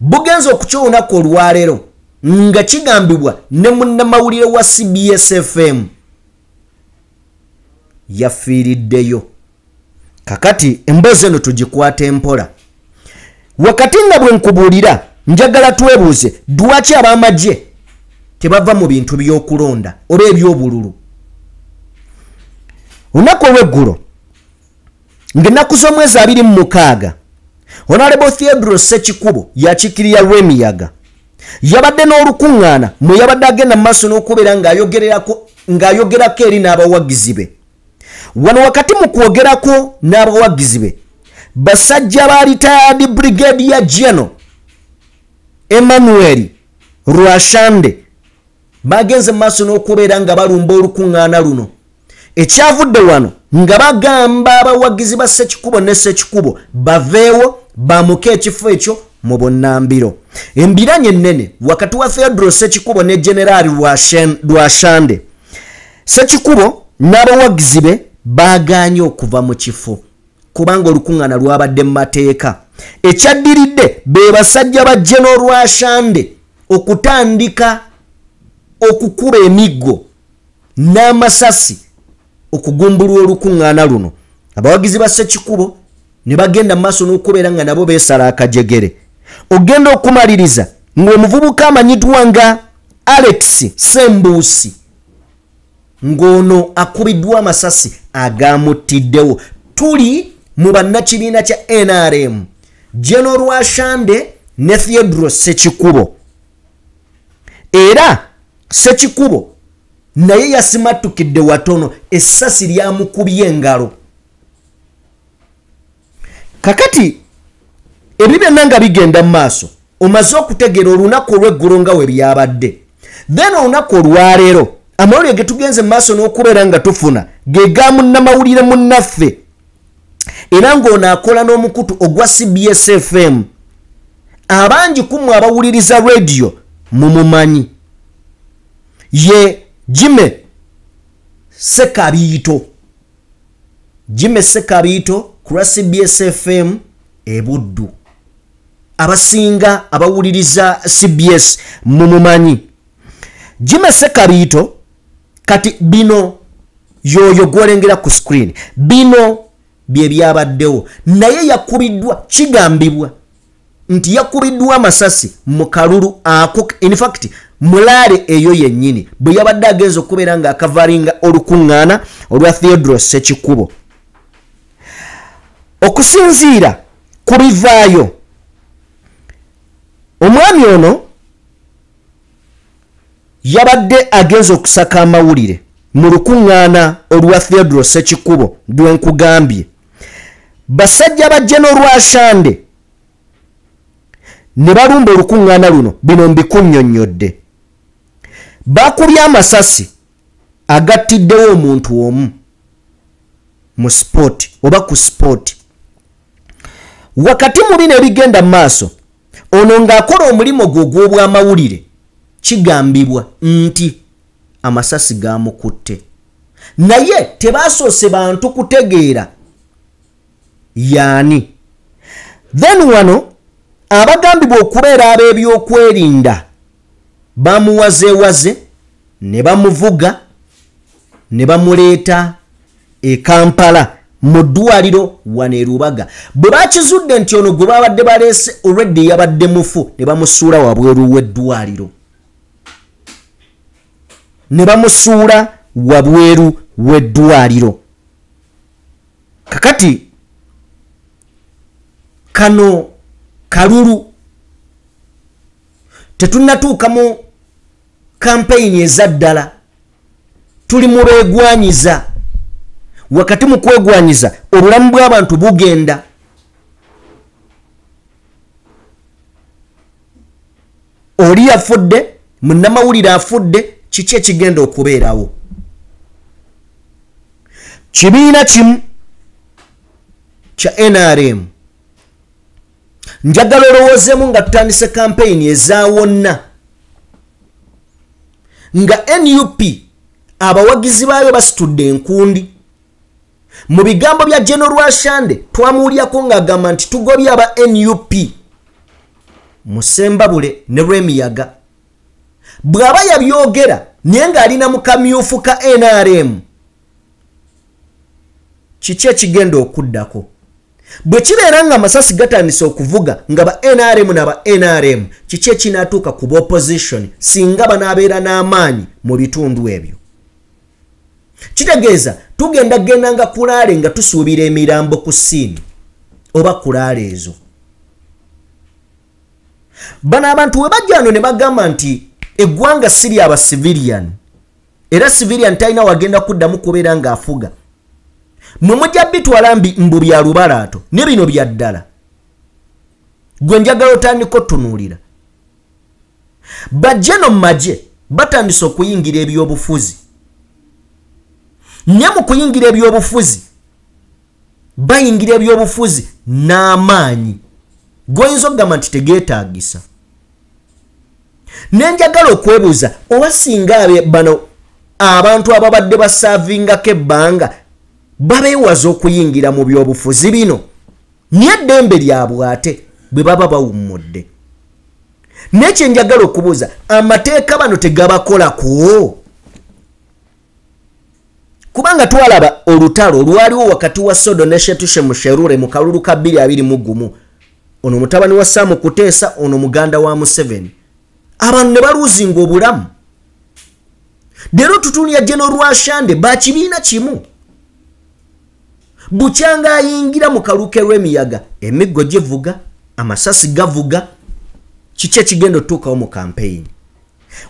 D: bugenza okukyolunaku olwaleero nga kigambibwa ne munnamawulire wa CBS FM yafiiriddeyo. Kakati emboozi eno tugikwata empola wakati nga bwe nkubuulira njagala twebuuze lwaki ab'amagye tebava mu bintu by'okulonda oba eby'obululu. Olunaku olw'eggulo ng'ennaku z'omwezi 26 Honorable Theodore Ssekikubo yakiikirira lw'emiyaga yabadde n'olukuŋŋaana mwe yabadde agenda mu maaso n'okubeera ng'ayogerako eri n'abawagizi be. Wano wakati mu kwogerako n'abawagizi be, basajja ba retired brigadier general Emmanuel Rwashande bagenze mu maaso n'okubeera nga balumba olukuŋŋaana luno. Ekyavudde wano nga bagamba abawagizi ba Ssekikubo ne Ssekikubo baveewo bamuke ekifo ekyo mu Bunnambiro. Embiranye ennene wakati wa Theodore Ssekikubo ne General Rwashande. Ssekikubo n'abawagizi be baaganye okuva mu kifo kubanga olukuŋŋaana lwabadde mu mateeka. Ekyaddiridde be basajja ba General Rwashande okutandika okukuba emiggo n'amasasi okugumbulwa olukuŋŋaana luno. Abawagizi ba Ssekikubo ne bagenda mu maaso n'okubeera nga nabo beesala akajegere. Ogenda okumaliriza ng'omuvubuka amanyidwa nga Alex Sembuusi ng'ono akubiddwa amasasi agamuttiddewo. Tuli mu bannakibiina kya NRM, General Rwashande ne Theodore Ssekikubo. Era Ssekikubo naye yasimattukidde watono, essasi lyamukubye engalo. Kakati ebyo byonna nga bigenda mu maaso, omaze okutegeera olunaku olw'eggulu nga we byabadde. Then olunaku olwaleero amawulire ge tugenze mu maaso n'okubeera nga tufuna ge ga munnamawulire munnaffe era ng'ono akola n'omukutu ogwa CBS FM. Abangi kumwe abawuliriza radio mumumanyi, ye Jimmy Sekabiito. Jimmy Sekabiito ku CBS FM e Buddu. Abasinga abawuliriza CBS mumumanyi. Jimmy Sekabiito kati bino yoyo gwolengera ku screen. Bino bye byabaddewo, naye yakubiddwa, kigambibwa nti yakubiddwa amasasi mu kalulu ako. In fact mulaale eyo yennyini bwe yabadde agenza okubeera nga akavalinga olukuŋŋaana olwa Theodore Ssekikubo. Okusinziira ku bivaayo, omwami ono yabadde agenza okusaka amawulire mu lukuŋŋaana olwa Theodore Ssekikubo lwe nkugambye. Basajja ba General Rwashande ne balumba olukuŋŋaana luno, bino mbikunnyonnyodde. Bakubye amasasi agattiddewo omuntu omu mu sport oba ku sport. Wakati mu bino ebigenda mu maaso, ono ng'akola omulimu gwe ogw'obwamawulire, kigambibwa nti amasasi gamukutte, naye tebasoose bantu kutegeera yaani. Then wano abagambibwa okubeera ab'ebyokwerinda bamuwazeewaze ne bamuvuga ne bamuleeta e Kampala mu ddwaliro wano e Lubaga. Bwe bakizudde nti ono gwe babadde baleese already yabadde mufu, ne bamusuula wabweru w'eddwaliro, ne bamusuula wabweru w'eddwaliro. Kakati kano kalulu tetunnatuuka mu kampeyini ezaddala, tuli mu beegwanyiza. Wakati mu kwegwanyiza obulamu bw'abantu bugenda. Oli afudde, munnamawulire afudde, kiki ekigenda okubeerawo? Kibiina kimu kya NRM njagala olowoozeemu nga tutandise kampeyini ezaawonna nga NUP abawagizi baayo basitudde enkundi. Mu bigambo bya General Rwashande twamuwulyako ng'agamba nti tugobye aba NUP Musembabule ne Rwemiyaga. Bw'aba yabyogera naye ng'alina mu kamyufu ka NRM, kiki ekigenda okuddako? Bwe kibeera nga amasasi gatandise okuvuga nga ba NRM n'aba NRM, kiki ekinaatuuka ku opposition singa banaabeera n'amaanyi mu bitundu ebyo? Kitegeeza tugenda nga kulaale nga tusuubira emirambo ku ssiini oba kulaale ezo. bano abantu we bajja wano ne bagamba nti eggwanga siri aba civilian era civilian talina wagenda kuddamu kubeera ng'afuga mwe mujja bitwala mbu bya lubalaato ne bino bya ddala gwe njagala otandika otunuulira bajje no mu magye batandise okuyingira ebyobufuzi ne mu kuyingira ebyobufuzi bayingira ebyobufuzi n'amaanyi goyinza okugamba nti tegeetaagisa nenjagala okwebuuza oba singa bano abantu ababadde basaavingako ebbanga babeewaza okuyingira mu byobufuzi bino naye eddembe lyabwe ate bwe baba bawummudde nekye njagala okubuuza amateeka bano tegabakolako kubanga twalaba olutalo lwaliwo wakati wa Sodo ne Shetushe Musherure mu kalulu ka 2021 ono mutabani wa Samu Kuteesa ono muganda wa Museveni abantu ne baluzinga obulamu dero tutunya General Rwashande bakibiina kimu bukyanga ayingira mu kaluke lw'emiyaga emiggo givuga amasasi gavuga kiki kigendo tukawo mu campaign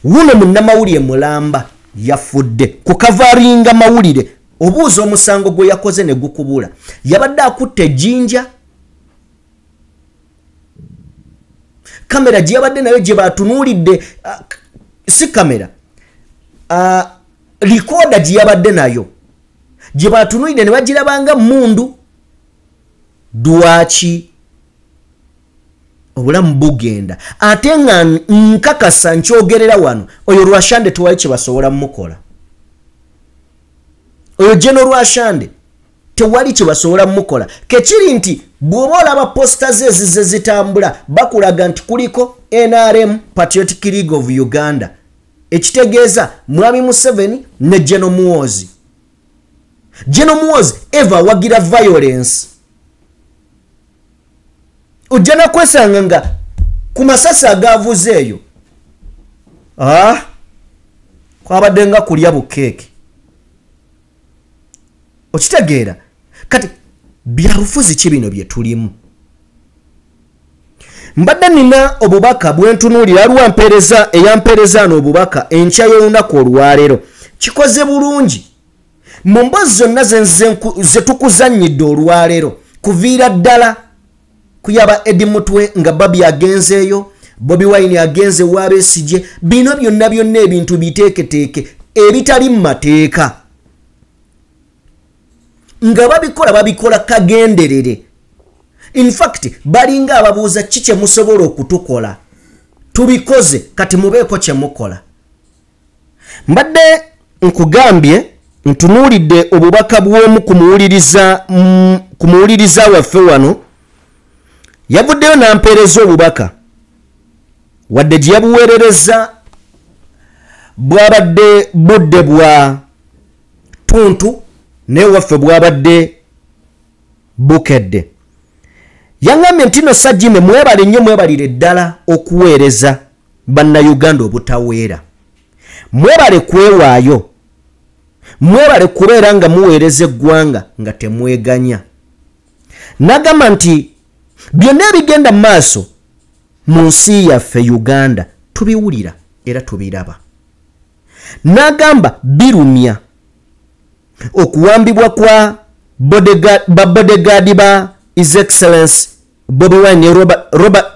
D: wuno munnamawulire mulamba yafudde kukavaringa mawulire obuuza omusango gwe yakoze ne gukubula yabadde akutte jinja kamera gye yabadde nayo gye batunuulidde si kamera likoda gye yabadde nayo gye batunuulidde ne bagirabanga mundu dwaki obulamu bugenda ate nga nkakasa nkyogerera wano oyo Rwashande tuwaye kye basobola mukola oyo General Rwashande tewali kye basobola mukola kekiri nti bw'oba olaba posta ze zitambula bakulaga nti kuliko NRM Patriotic League of Uganda ekitegeeza Mwami Museveni ne General Muhoozi eva wagira violence ojjana kwesanga nga ku masasi agavuze eyo kwabadde nga kulya bukeeke okitegeera kati byabufuzi ki bino bye tulimu mbadde nina obubaka bwentunuulira lwampeereza eyampeereza n'obubaka enkya y'olunaku olwaleero kikoze bulungi mu mbozi zonna ze tukuzannyidde olwaleero kuviira ddala kuyaba Eddie Mutwe nga Babi agenzeeyo Bobi Wine agenze Wabesigye bino byonna ebintu biteeketeeke ebitali mu mateeka nga babikola kagenderere in fact balinga ababuuza kiki musobola okutukola tubikoze kati mubeeko kye mukola mbadde nkugambye ntunuulidde obubaka bw'omu kumuwuliriza waffe wano yavuddeyo n'ampeereza obubaka wadde gye yabuweerereza bwabadde budde bwa tuntu naye waffe bwabadde bukedde yaŋŋambye nti no Sajjime mwebale nnyo mwebalire ddala okuweereza bannayuganda obutaweera mwebale kwewaayo mwebale kubeera nga muweereza eggwanga nga temweganya n'agamba nti byonna ebigenda mu maaso mu nsi yaffe Uganda tubiwulira era tubiraba n'agamba birumya okuwambibwa kwa bodyguard ba His Excellency Bobi Wine Robert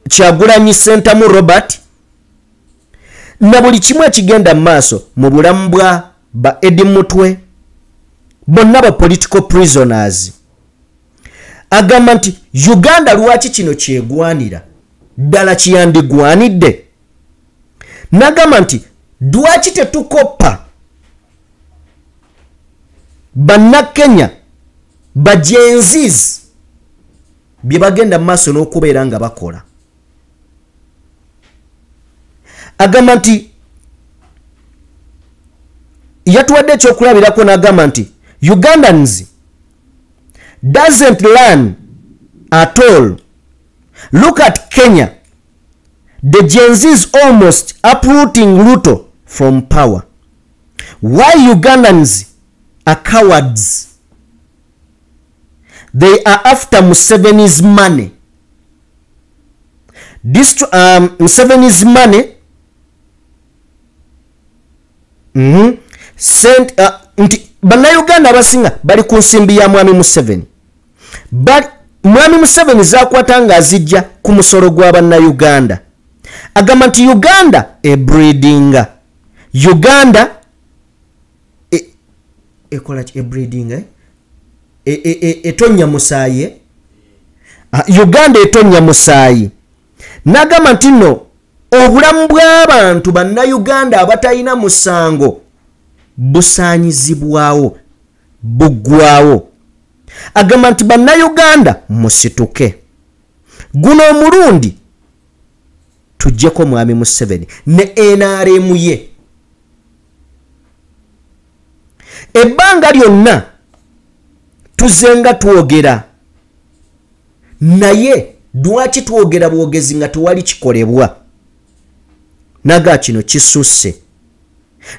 D: Kyagulanyi Ssentamu Robert na buli kimu ekigenda mu maaso mu bulamu bwa ba Eddie Mutwe bonna ba political prisoners agamba nti Uganda lwaki kino kyegwanira ddala kiyandigwanidde n'agamba nti lwaki tetukoppa bannakenya bajenzizi bye bagenda maaso n'okubeera nga bakola agamba nti yatuwadde ekyokulabirako n'agamba nti Ugandans doesn't learn at all. Look at Kenya. The Gen Z is almost uprooting Ruto from power. Why Ugandans are cowards? They are after Museveni's money. Museveni's money sent nti bannayuganda abasinga bali ku nsimbi ya mwami Museveni. Mwami Museveni zakwata nga azijja ku musolo gwa bannayuganda. Agamba nti Uganda breedinga. Uganda ekola breedinga etonya musaayi. Uganda etonya musaayi. Nagamba nti no obulamu bw'abantu bannayuganda abatalina musango busaanyizibwawo buggwawo. Agamba nti bannayuganda musituke. Guno omulundi tujjeko mwami Museveni ne NRM ye. Ebbanga lyonna tuzenga twogera naye lwaki twogera bwogezi nga tewali kikolebwa. Naga kino kisusse.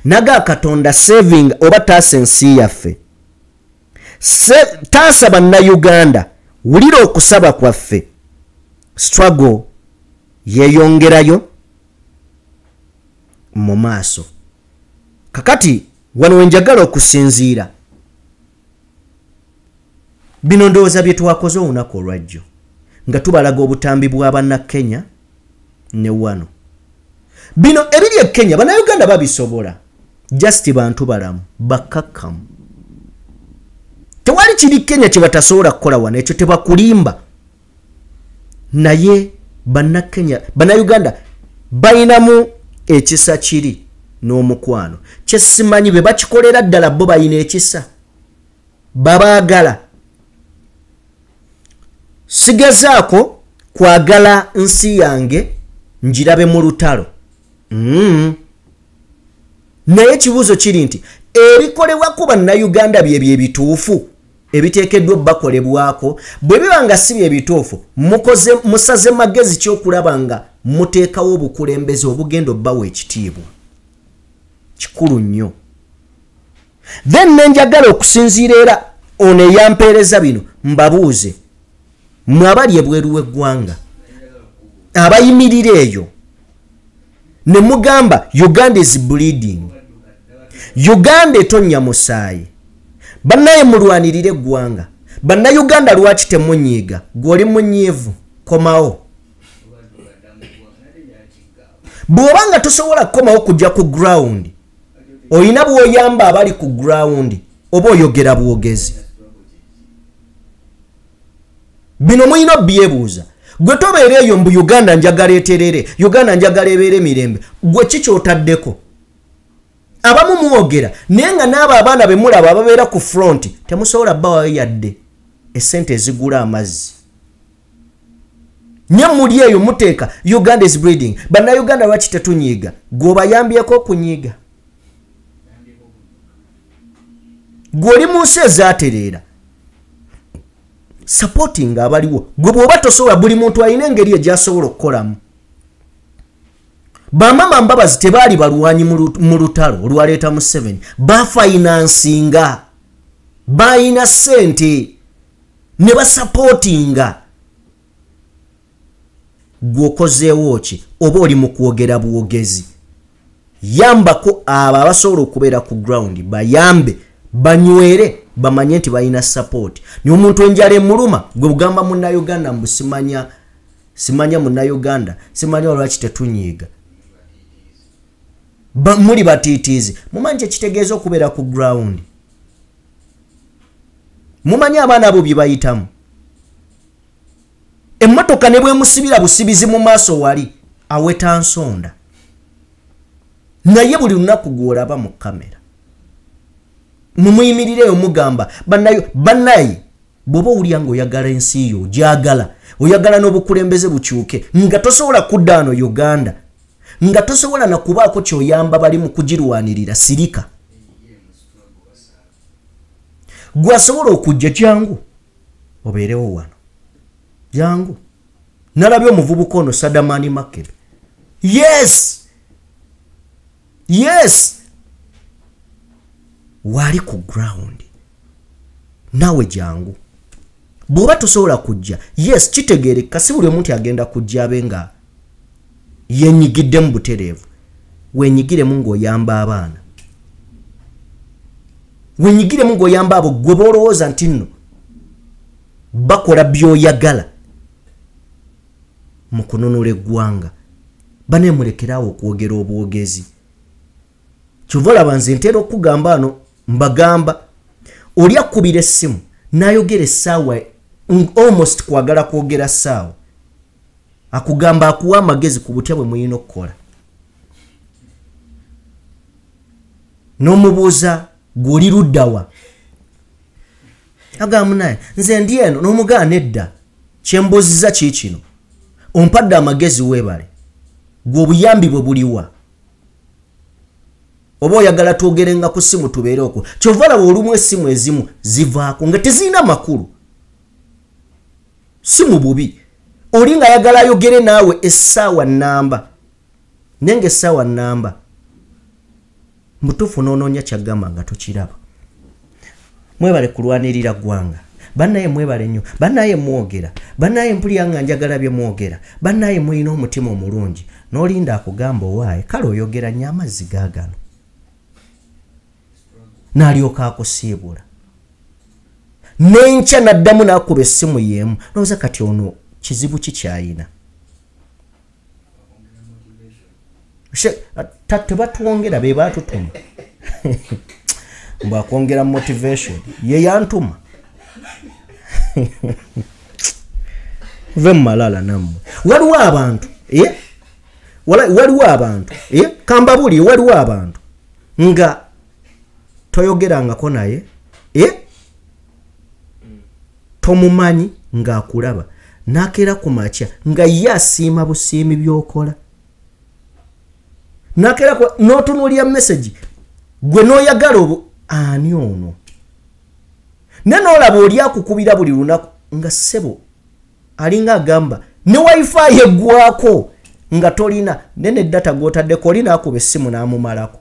D: Naga Katonda saving oba taasa ensi yaffe. Taasa bannayuganda wulira okusaba kwaffe. Struggle yeeyongerayo mu maaso. Kakati wano wenjagala okusinziira. Bino ndowooza bye twakoze olunaku olwajjo nga tubalaga obutambi bwa bannakenya ne wano. Bino ebiri e Kenya bannayuganda babisobola. Just bantu balamu bakakkamu. Tewali kiri Kenya kye batasobola kukola wano, ekyo tebakulimba. Naye bannakenya bannayuganda bayinamu ekisa kiri n'omukwano. Kye simanyi be bakikolera ddala bo bayina ekisa. Babaagala. Sigezaako kwagala nsi yange njirabe mu lutalo. Naye ekibuuzo kiri nti ebikolebwa ku bannayuganda bye ebituufu ebiteekeddwa bakolebwako bwe biba nga si bye bituufu musaze magezi ky'okulaba nga muteekawo obukulembeze obugenda obbawa ekitiibwa. Kikulu nnyo. Then nenjagala okusinziira era ono eyampeereza bino mbabuuze mmwe abali ebweru w'eggwanga abayimirira eyo ne mugamba Uganda is bleeding. Uganda etonya musaayi. Bannaye mulwanirire eggwanga. Bannayuganda lwaki temunyiiga? Gw'oli munyiivu komawo. Bw'oba nga tosobola kukomawo kujja ku ground oyina bw'oyamba abali ku ground oba oyogera bwogezi. Bino muyina byebuuza. Gwe tobeera eyo mbu Uganda njagala eterere, Uganda njagala ebeere mirembe. Gwe kiki otaddeko? Abamu muwogera naye nga n'abo abaana be mulaba ababeera ku front temusobola bbawayo yadde essente ezigula amazzi. Nye muli eyo muteeka Uganda is breeding. Bannayuganda lwaki tetunyiiga? Gwe obayambyeko okunyiiga. Gwe oli mu nsi ezaatereera supporting abaliwo. Gwe bw'oba tosobola buli muntu alina engeri egyasobola okukolamu. Bamama Mbabazi tebaali balwanyi mu lutalo olwaleeta Museveni. Bafinansinga. Bayina ssente ne basupportinga. Gwe okozeewo ki? Oba oli mu kwogera bwogezi. Yambako abo abasobola okubeera ku ground bayambe banywere bamanye nti bayina support. Ni omuntu enjala emuluma gwe bugamba munnayuganda mbu simanya munnayuganda simanya olwaki tetunyiiga. Muli batiitiizi mumanyi ekitegeeza okubeera ku ground. Mumanyi abaana abo bye bayitamu. Emmotoka ne bwe musibira busibizi mu maaso wali aweta nsonda. Naye buli lunaku gw'olaba mu kamera mumuyimirire omugamba bannaye bw'oba owulya nga oyagala ensi yo gyagala oyagala n'obukulembeze bukyuke nga tosobola kudda wano Uganda nga tosobola na kubaako ky'oyamba bali mu kugirwanirira sirika. Gwasobola okujja jangu obeerewo wano jangu. Nalabye omuvubuka ono Sadamani Makebe. Yes wali ku ground nawe jangu. Bw'oba tosobola kujja kitegeereka si buli omuntu agenda kujja abe nga yenyigidde mu butereevu wenyigiremu ng'oyamba abaana wenyigiremu ng'oyamba abo gwe boolowooza nti nno bakola by'oyagala mu kununula eggwanga baneemulekeraawo okwogera obwogezi kyova olaba nze ntera okugamba ano mbagamba oli akkubira essimu n'ayogera essaawa almost kwagala kwogera ssaawa akugamba akuwa amagezi ku butya bwe muyina okukola n'omubuuza gw'oli luddawa agamba naye nze ndi eno n'omugaana edda kyembuuziza kiikino ompadde amagezi weebale gwe obuyambi bwe buliwa oba oyagala twogerenga ku ssimu tubeere okwo kyova olaba olumu essimu ezimu zivaako nga tezirina makulu si mu bubi oli nga ayagala ayogere naawe essaawa nnamba naye nga essaawa nnamba mutuufu n'onoonya kyagamba nga tokiraba mwebale kulwanirira ggwanga bannaye mwebale nnyo bannaye mwogera bannaye mpulira nga njagala bye mwogera bannaye mulina omutima omulungi n'olinda akugamba owaaye kale oyogera nnyo amazzi gaagano n'alyoka akusiibula n'enkya n'addamu n'akuba essimu y'emu n'oza kati ono kizibu kikyayina tebatwongera be baatutuma mbakwongera motivation ye yantuma ve malala nammwe waliwo abantu waliwo abantu kambabuli waliwo abantu nga toyogerangako naye tomumanyi ng'akulaba n'akeera ku makya nga ye asiima busiimi by'okola n'akeera n'otunuulira message gwe n'oyagala ani ono ne n'olaba oli akukubira buli lunaku nga ssebo alinga agamba ne wifi eggwako nga tolina nene data gw'otaddeko oli n'akuba essimu n'amumalako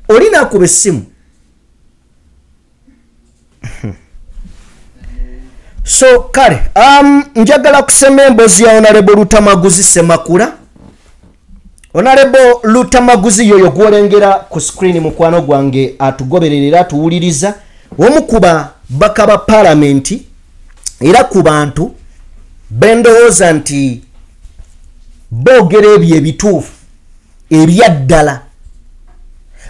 D: oli n'akuba essimu so kale njagala kusema emboozi ya Honorable Lutamaguzi Semakula. Honorable Lutamaguzi yoyo gwolengera ku screen mukwano gwange atugobererera atuwuliriza omu kuba bakaba parliament era ku bantu bendowooza nti boogera ebyo ebituufu ebyaddala.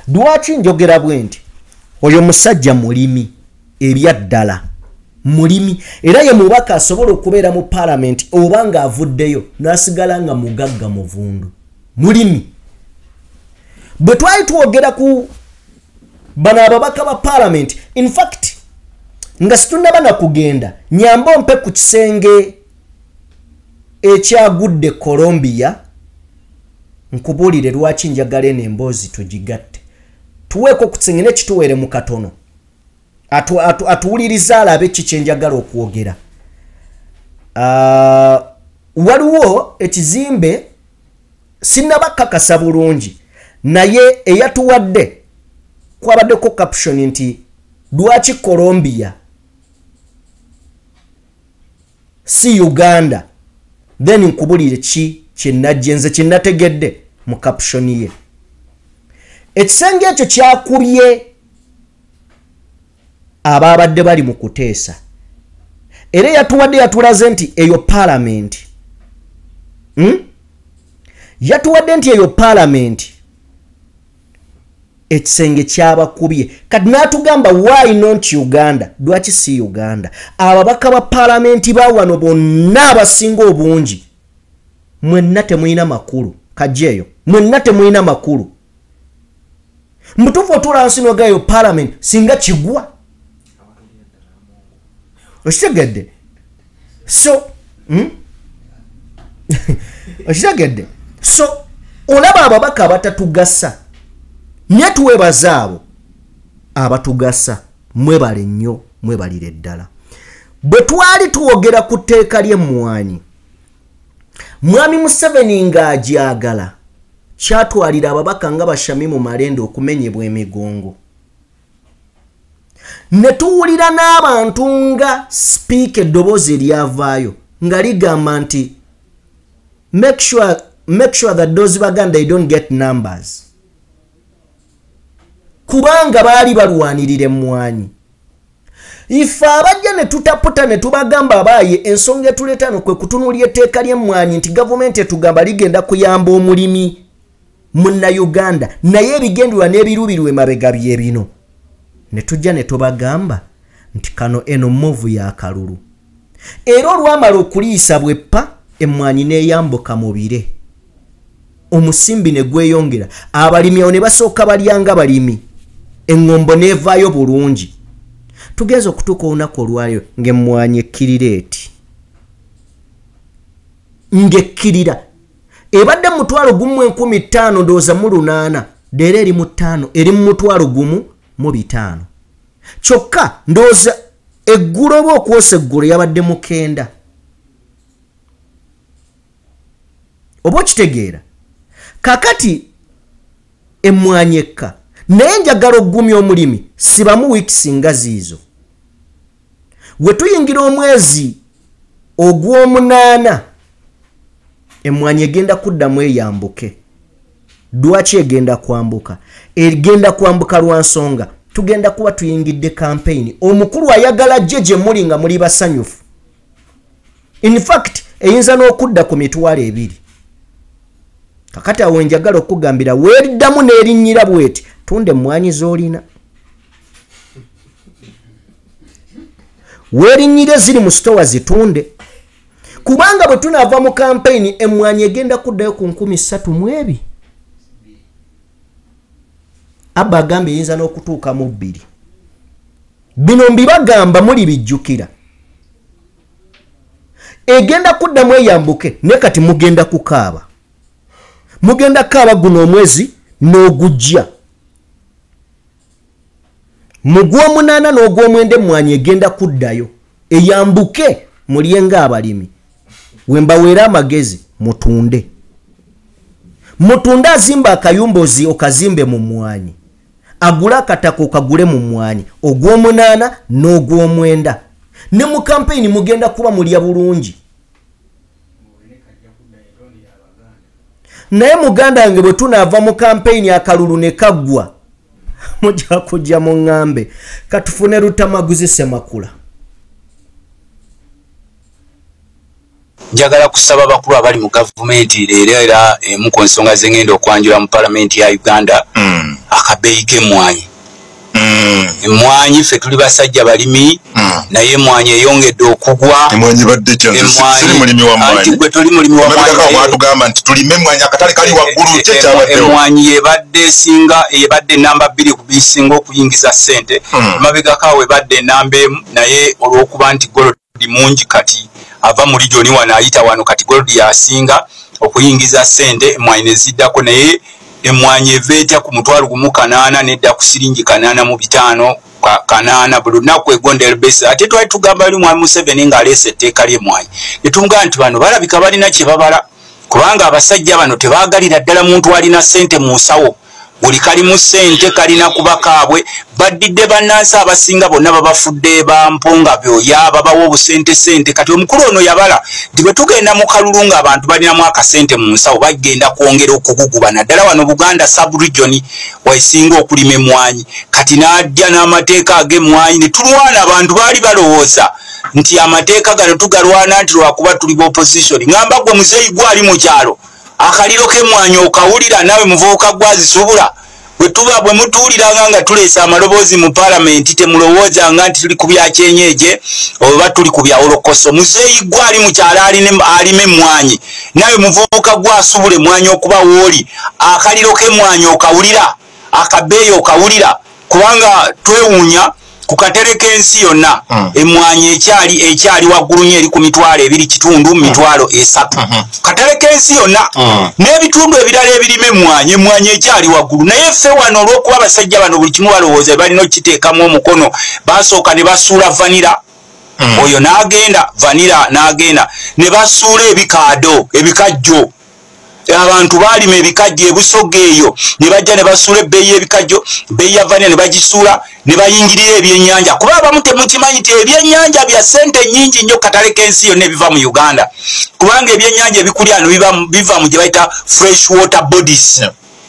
D: Lwaki njogera bwe nti oyo musajja mulimi ebyaddala mulimi era ye mubaka asobola okubeera mu parliament oba nga avuddeyo n'asigala nga mugagga muvundu mulimi. Bwe twali twogera ku bano ababaka ba parliament in fact nga situnnaba na kugenda nyamba ompe ku kisenge ekyagudde Colombia nkubuulire lwaki njagala eno emboozi tugigatte tuweeko ku kisenge nekituweere mu katono atuwuliriza alabe kiki njagala okwogera. Waliwo ekizimbe sinnabakakasa bulungi naye eyatuwadde kwabaddeko caption nti lwaki Colombia si Uganda, then nkubulire ki kyenajjenze kyenategedde mu caption ye. Ekisenge ekyo kyakubye ababadde bali mu kuteesa era yatuwadde yatulaze nti eyo parliament yatuwadde nti eyo parliament ekisenge kyabakubye kati n'atugamba why not Uganda, lwaki si Uganda? Ababaka ba parliament bawano bonna abasinga obungi mwenna temulina makulu kajeyo mwenna temulina makulu mutufu otula nsi nogayo parliament singa kigwa okitegedde so okitegedde so olaba ababaka abatatugasa nye tuwebaza abo abatugasa mwebale nnyo mwebalire ddala. Bwe twali tuwogera ku tteeka ly'emmwanyi Mwami Museveni ng'agyagala kyatwalira ababaka nga Bashamimu Malende okumenyebwa emigongo ne tuwulira n'abantu nga speaker eddoboozi eryavaayo nga ligamba nti make sure that those baganda they don't get numbers. Kubanga bali balwanirire mmwanyi. Ife abajja ne tutaputa ne tubagamba abaye ensonga etuletano kwe kutunulya etteeka ly'emmwanyi nti gavumenti etugamba ligenda kuyamba omulimi munna Uganda naye ebigendwa n'ebirubiru emabega byebino. Ne tujja ne tubagamba nti kano eno move ya kalulu. Era olwamala okuliisa bweppa emmwanyi n'eyambuka mu bire. Omusimbi ne gweyongera. Abalimi awo ne basooka balyanga balimi. Engombo neevaayo bulungi. Tugenza okutuuka olunaku olwaliro ng'emmwanyi ekkirira eti. Ng'ekkirira. Ebadde mu 1,1500 ndowooza mu 8 leero eri mu 5 eri mu 1,500. Kyokka ndowooza eggulu oba okwosa eggulu yabadde mu 9. Oba okitegeera. Kakati emmwanyi ekka. Naye njagala oggumya omulimi sibamu weeks nga ziizo. We tuyingira omwezi ogw'omunaana emmwanyi egenda kuddamu eyambuke. Lwaki egenda kwambuka? Egenda kwambuka lwa nsonga tugenda kuba tuyingidde campaign. Omukulu ayagala gye muli nga muli basanyufu. In fact eyinza n'okudda ku mitwalo 2. Kakati awo njagala okugambira weeriddamu n'erinnyira bweti tunde emmwanyi z'olina. Weerinnyire ziri mu stowa zitunde. Kubanga bwe tunaava mu campaign emmwanyi egenda kuddayo ku 32,000. Abba agamba eyinza n'okutuuka mu 2. Bino mbibagamba muli bijjukira. Egenda kuddamu eyambuke ne kati mugenda kukaaba. Mugenda kaaba guno omwezi n'ogujja. Mu gw'omunaana n'ogw'omwenda emmwanyi egenda kuddayo. Eyambuke mulyenga abalimi. Wembaweera amagezi mutunde. Mutunde azimba akayumbozi okazimbe mu mmwanyi. Agula akataka okagule mu mmwanyi. Ogw'omunaana n'ogw'omwenda. Ne mu campaign mugenda kuba mulya bulungi. Naye muganda wange bwe tunaava mu campaign akalulu ne kaggwa mujja kujja mu ngambe katufune Rutamaguzi Semakula.
K: Njagala kusaba bakulu abali mu gavumenti leero era mu konsonga zengenda okwanjula mu parliament ya Uganda akabeeyi k'emmwanyi. Emmwanyi ffe tuli basajja balimi naye emmwanyi eyongedde okugwa.
L: Emmwanyi badde kyali mulimi wa mmwanyi.
K: Anti gwe toli mulimi wa mmwanyi.
L: Mwatugamba nti tulime emmwanyi akatale kali waggulu kye kyabaddewo.
K: Emmwanyi yebadde singa yebadde namba 2 ku bisinga okuyingiza ssente. Mabega kaawe ebadde namba 1 naye olw'okuba nti gold mungi kati ava muri joni wana ayita wano kati gold yasinga okuyingiza ssente emmwanyi ne ziddako naye emmwanyi eveeta ku 1,800 nedda ku siringi 8,500 kanana buli lunaku egonda elbesa. Ate twali tugamba ali mwami Museveni ng'aleese etteeka ly'emmwanyi ne tumugamba nti bano balabika balina kye babala kubanga abasajja bano tebaagalira ddala muntu alina ssente mu nsawo. Buli kalimu ssente kalina kuba kaabwe. Baddidde bannansi abasinga bonna babafudde bamponga byoya babawa obusente kati omukulu ono yabala nti bwe tugenda mu kalulu ng'abantu balinamu akasente mu nsawo bagenda kwongera okuguguba naddala wano Buganda sub-region wesinga okulima emmwanyi kati n'ajja n'amateeka ag'emmwanyi ne tulwana. Abantu baali balowooza nti amateeka gano tugalwana nti lwakuba tuli opposition. Ngamba gwe muzeeyi gwali mu kyalo akaliro k'emmwanyi okawulira nawe muvubuka gwazisubula bwe mutuuliranga nga tuleesa amaloboozi mu parliament temulowooza nga nti tuli ku bya kyenyeje oba tuli ku bya olokoso. Muzeeyi gwali mu kyalo alime emmwanyi nawe muvubuka gwasubula emmwanyi okuba wooli akaliro k'emmwanyi okawulira akabeeyi okawulira kubanga twewuunya ku katere k'ensi yonna emmwanyi ekyali waggulu nnyo eri ku 2,3 katere k'ensi yonna n'ebitundu ebirala ebirima emmwanyi ekyali waggulu naye ffe wano olw'okuba abasajja bano buli kimu balowooza balina okukiteekamu omukono basooka ne basuula vanira oyo n'agenda vanira n'agenda ne basuula ebikajjo abantu balima ebikajjo ebusoga eyo ne bajja ne basuula ebbeeyi y'ebikajjo bbeeyi ya vanilla ne bagisuula ne bayingirira ebyennyanja kuba abamu temukimanyi nti ebyennyanja bya ssente nnyingi nnyo katale k'ensi yonna ebiva mu Uganda kubanga ebyennyanja ebikulyano biva mu gye bayita fresh water bodies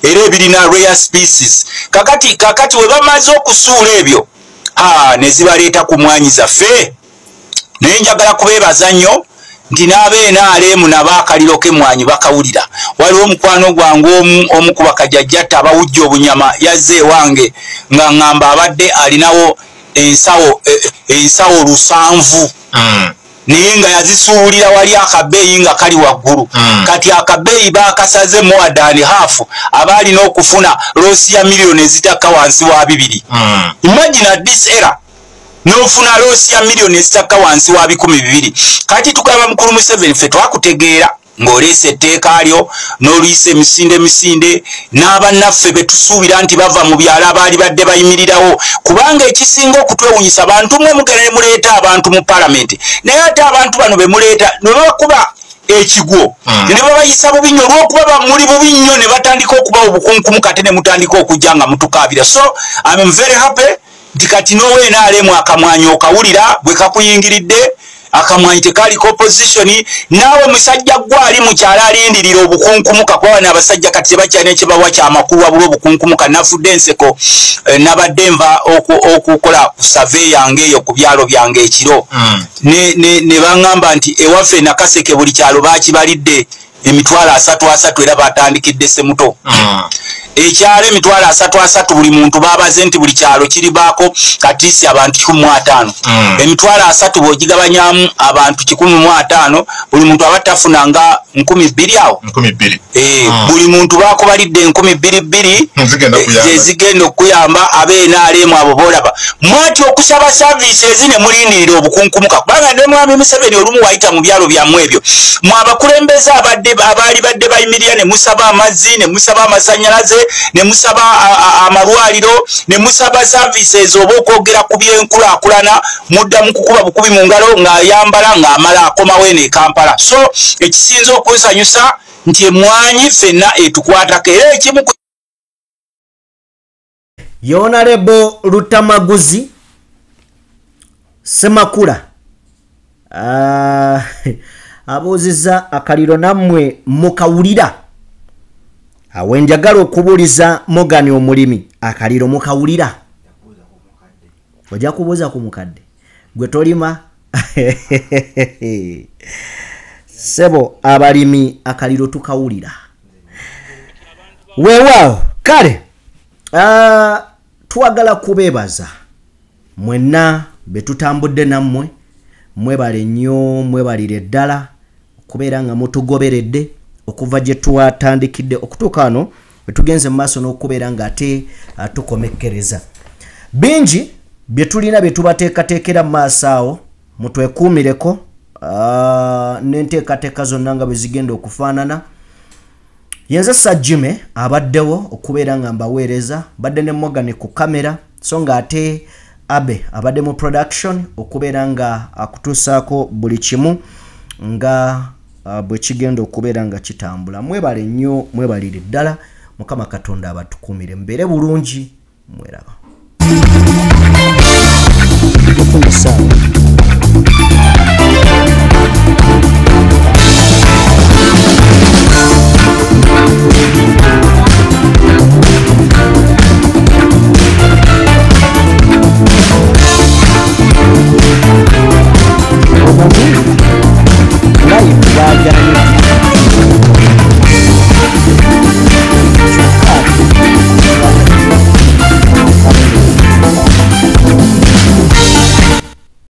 K: era ebirina rare species kakati we bamaze okusuula ebyo ne zibaleeta ku mwanyi zaffe naye njagala kubeebaza nnyo nti n'abeenaalemu nabo akaliro k'emmwanyi bakawulira waliwo omukwano gwange omu ku bakajjajjatta abawujja obunyama yazze ewange nga ŋŋamba abadde alinawo ensawo 700 naye nga yazisuubulira wali akabeeyi nga kali waggulu kati akabeeyi baakasaze more than half aba alina okufuna loosi ya miliyoni ezitakka wansi wa 2 imagine at this era n'ofuna loosi ya miliyoni ezitakka wansi wa 200 kati tugamba mukulu Museveni ffe twakutegeera ng'oleese etteeka lyo n'oluyisa emisinde n'abannaffe be tusuubira nti bava mu byalo abaali badde bayimirirawo kubanga ekisinga okutwewunyisa abantu mwe mugenda ne muleeta abantu mu palamenti naye ate abantu bano be muleeta ne bakuba ekigwo ne babayisa bubi nnyo olw'okuba muli bubi nnyo ne batandika okuba obukunkumu kate ne mutandika okujja nga mutukaabira so I'm very happy nti kati n'oweenaalemu akamwanyi okawulira bwe kakuyingiridde akamwanyi tekaliko opposition naawe musajja gwali mukyala alindirira obukunkumuka kuba bano abasajja kati tebakyalina ekibawa kyamakulu wabula obukunkumuka nafudde enseko nabadde nva okukola survey yange eyo ku byalo byange ekiro ne baŋŋamba nti ewaffe Nakaseke buli kyalo bakibalidde emitwalo 3 era batandikidde Semuto ekyalo emitwalo 3 buli muntu babaze nti buli kyalo kiribaako katisi abantu 15 emitwalo 3 bw'ogigabanyamu abantu 15 buli muntu aba tafunanga 2,000 awo 2,000 buli muntu bakubalidde 2,200 zigenda okuyamba abeenaalemu abo boolaba mwati okusaba services ne mulindirira obukunkumuka kubanga ne mwami Museveni olumu wayita mu byalo byammwe ebyo mwabakulembeze abaali badde bayimirira ne musaba amazzi ne musaba amasannyalaze ne musaba amalwaliro ne musaba services oba okwogera ku byenkulaakulana muddamu kukuba bukubi mu ngalo ng'ayambala ng'amala akomawo eno e Kampala so ekisinza okwesanyusa nti emmwanyi ffenna etukwatako era ekimu
D: Honorable Rutamaguzi Semakula abuuziza akaliro nammwe mukawulira awenjagala okubuuliza Morgan omulimi akaliro mukawulira ojja kubuuza ku mukadde gwe tolima sebo abalimi akaliro tukawulira weewaawo kale twagala kubeebaza mwenna betutambudde nammwe mwebale nnyo mwebalire ddala okubeera nga mutugoberedde okuva gye twatandikidde okutuuka wano betugenze mu maaso n'okubeera nga ate tukomekkereza bingi bye tulina bye tubateekateekera mu maaso awo mutwekuumireko n'enteekateeka zonna nga bwe zigenda okufaanana yenze Sajjime abaddewo okubeera nga mbaweereza badde ne Morgan ku kamera so nga ate Abe abadde mu production okubeera nga akutuusaako buli kimu nga bwe kigenda okubeera nga kitambula mwebale nnyo mwebalire ddala Mukama Katonda abatukuumire mbeere bulungi mweraba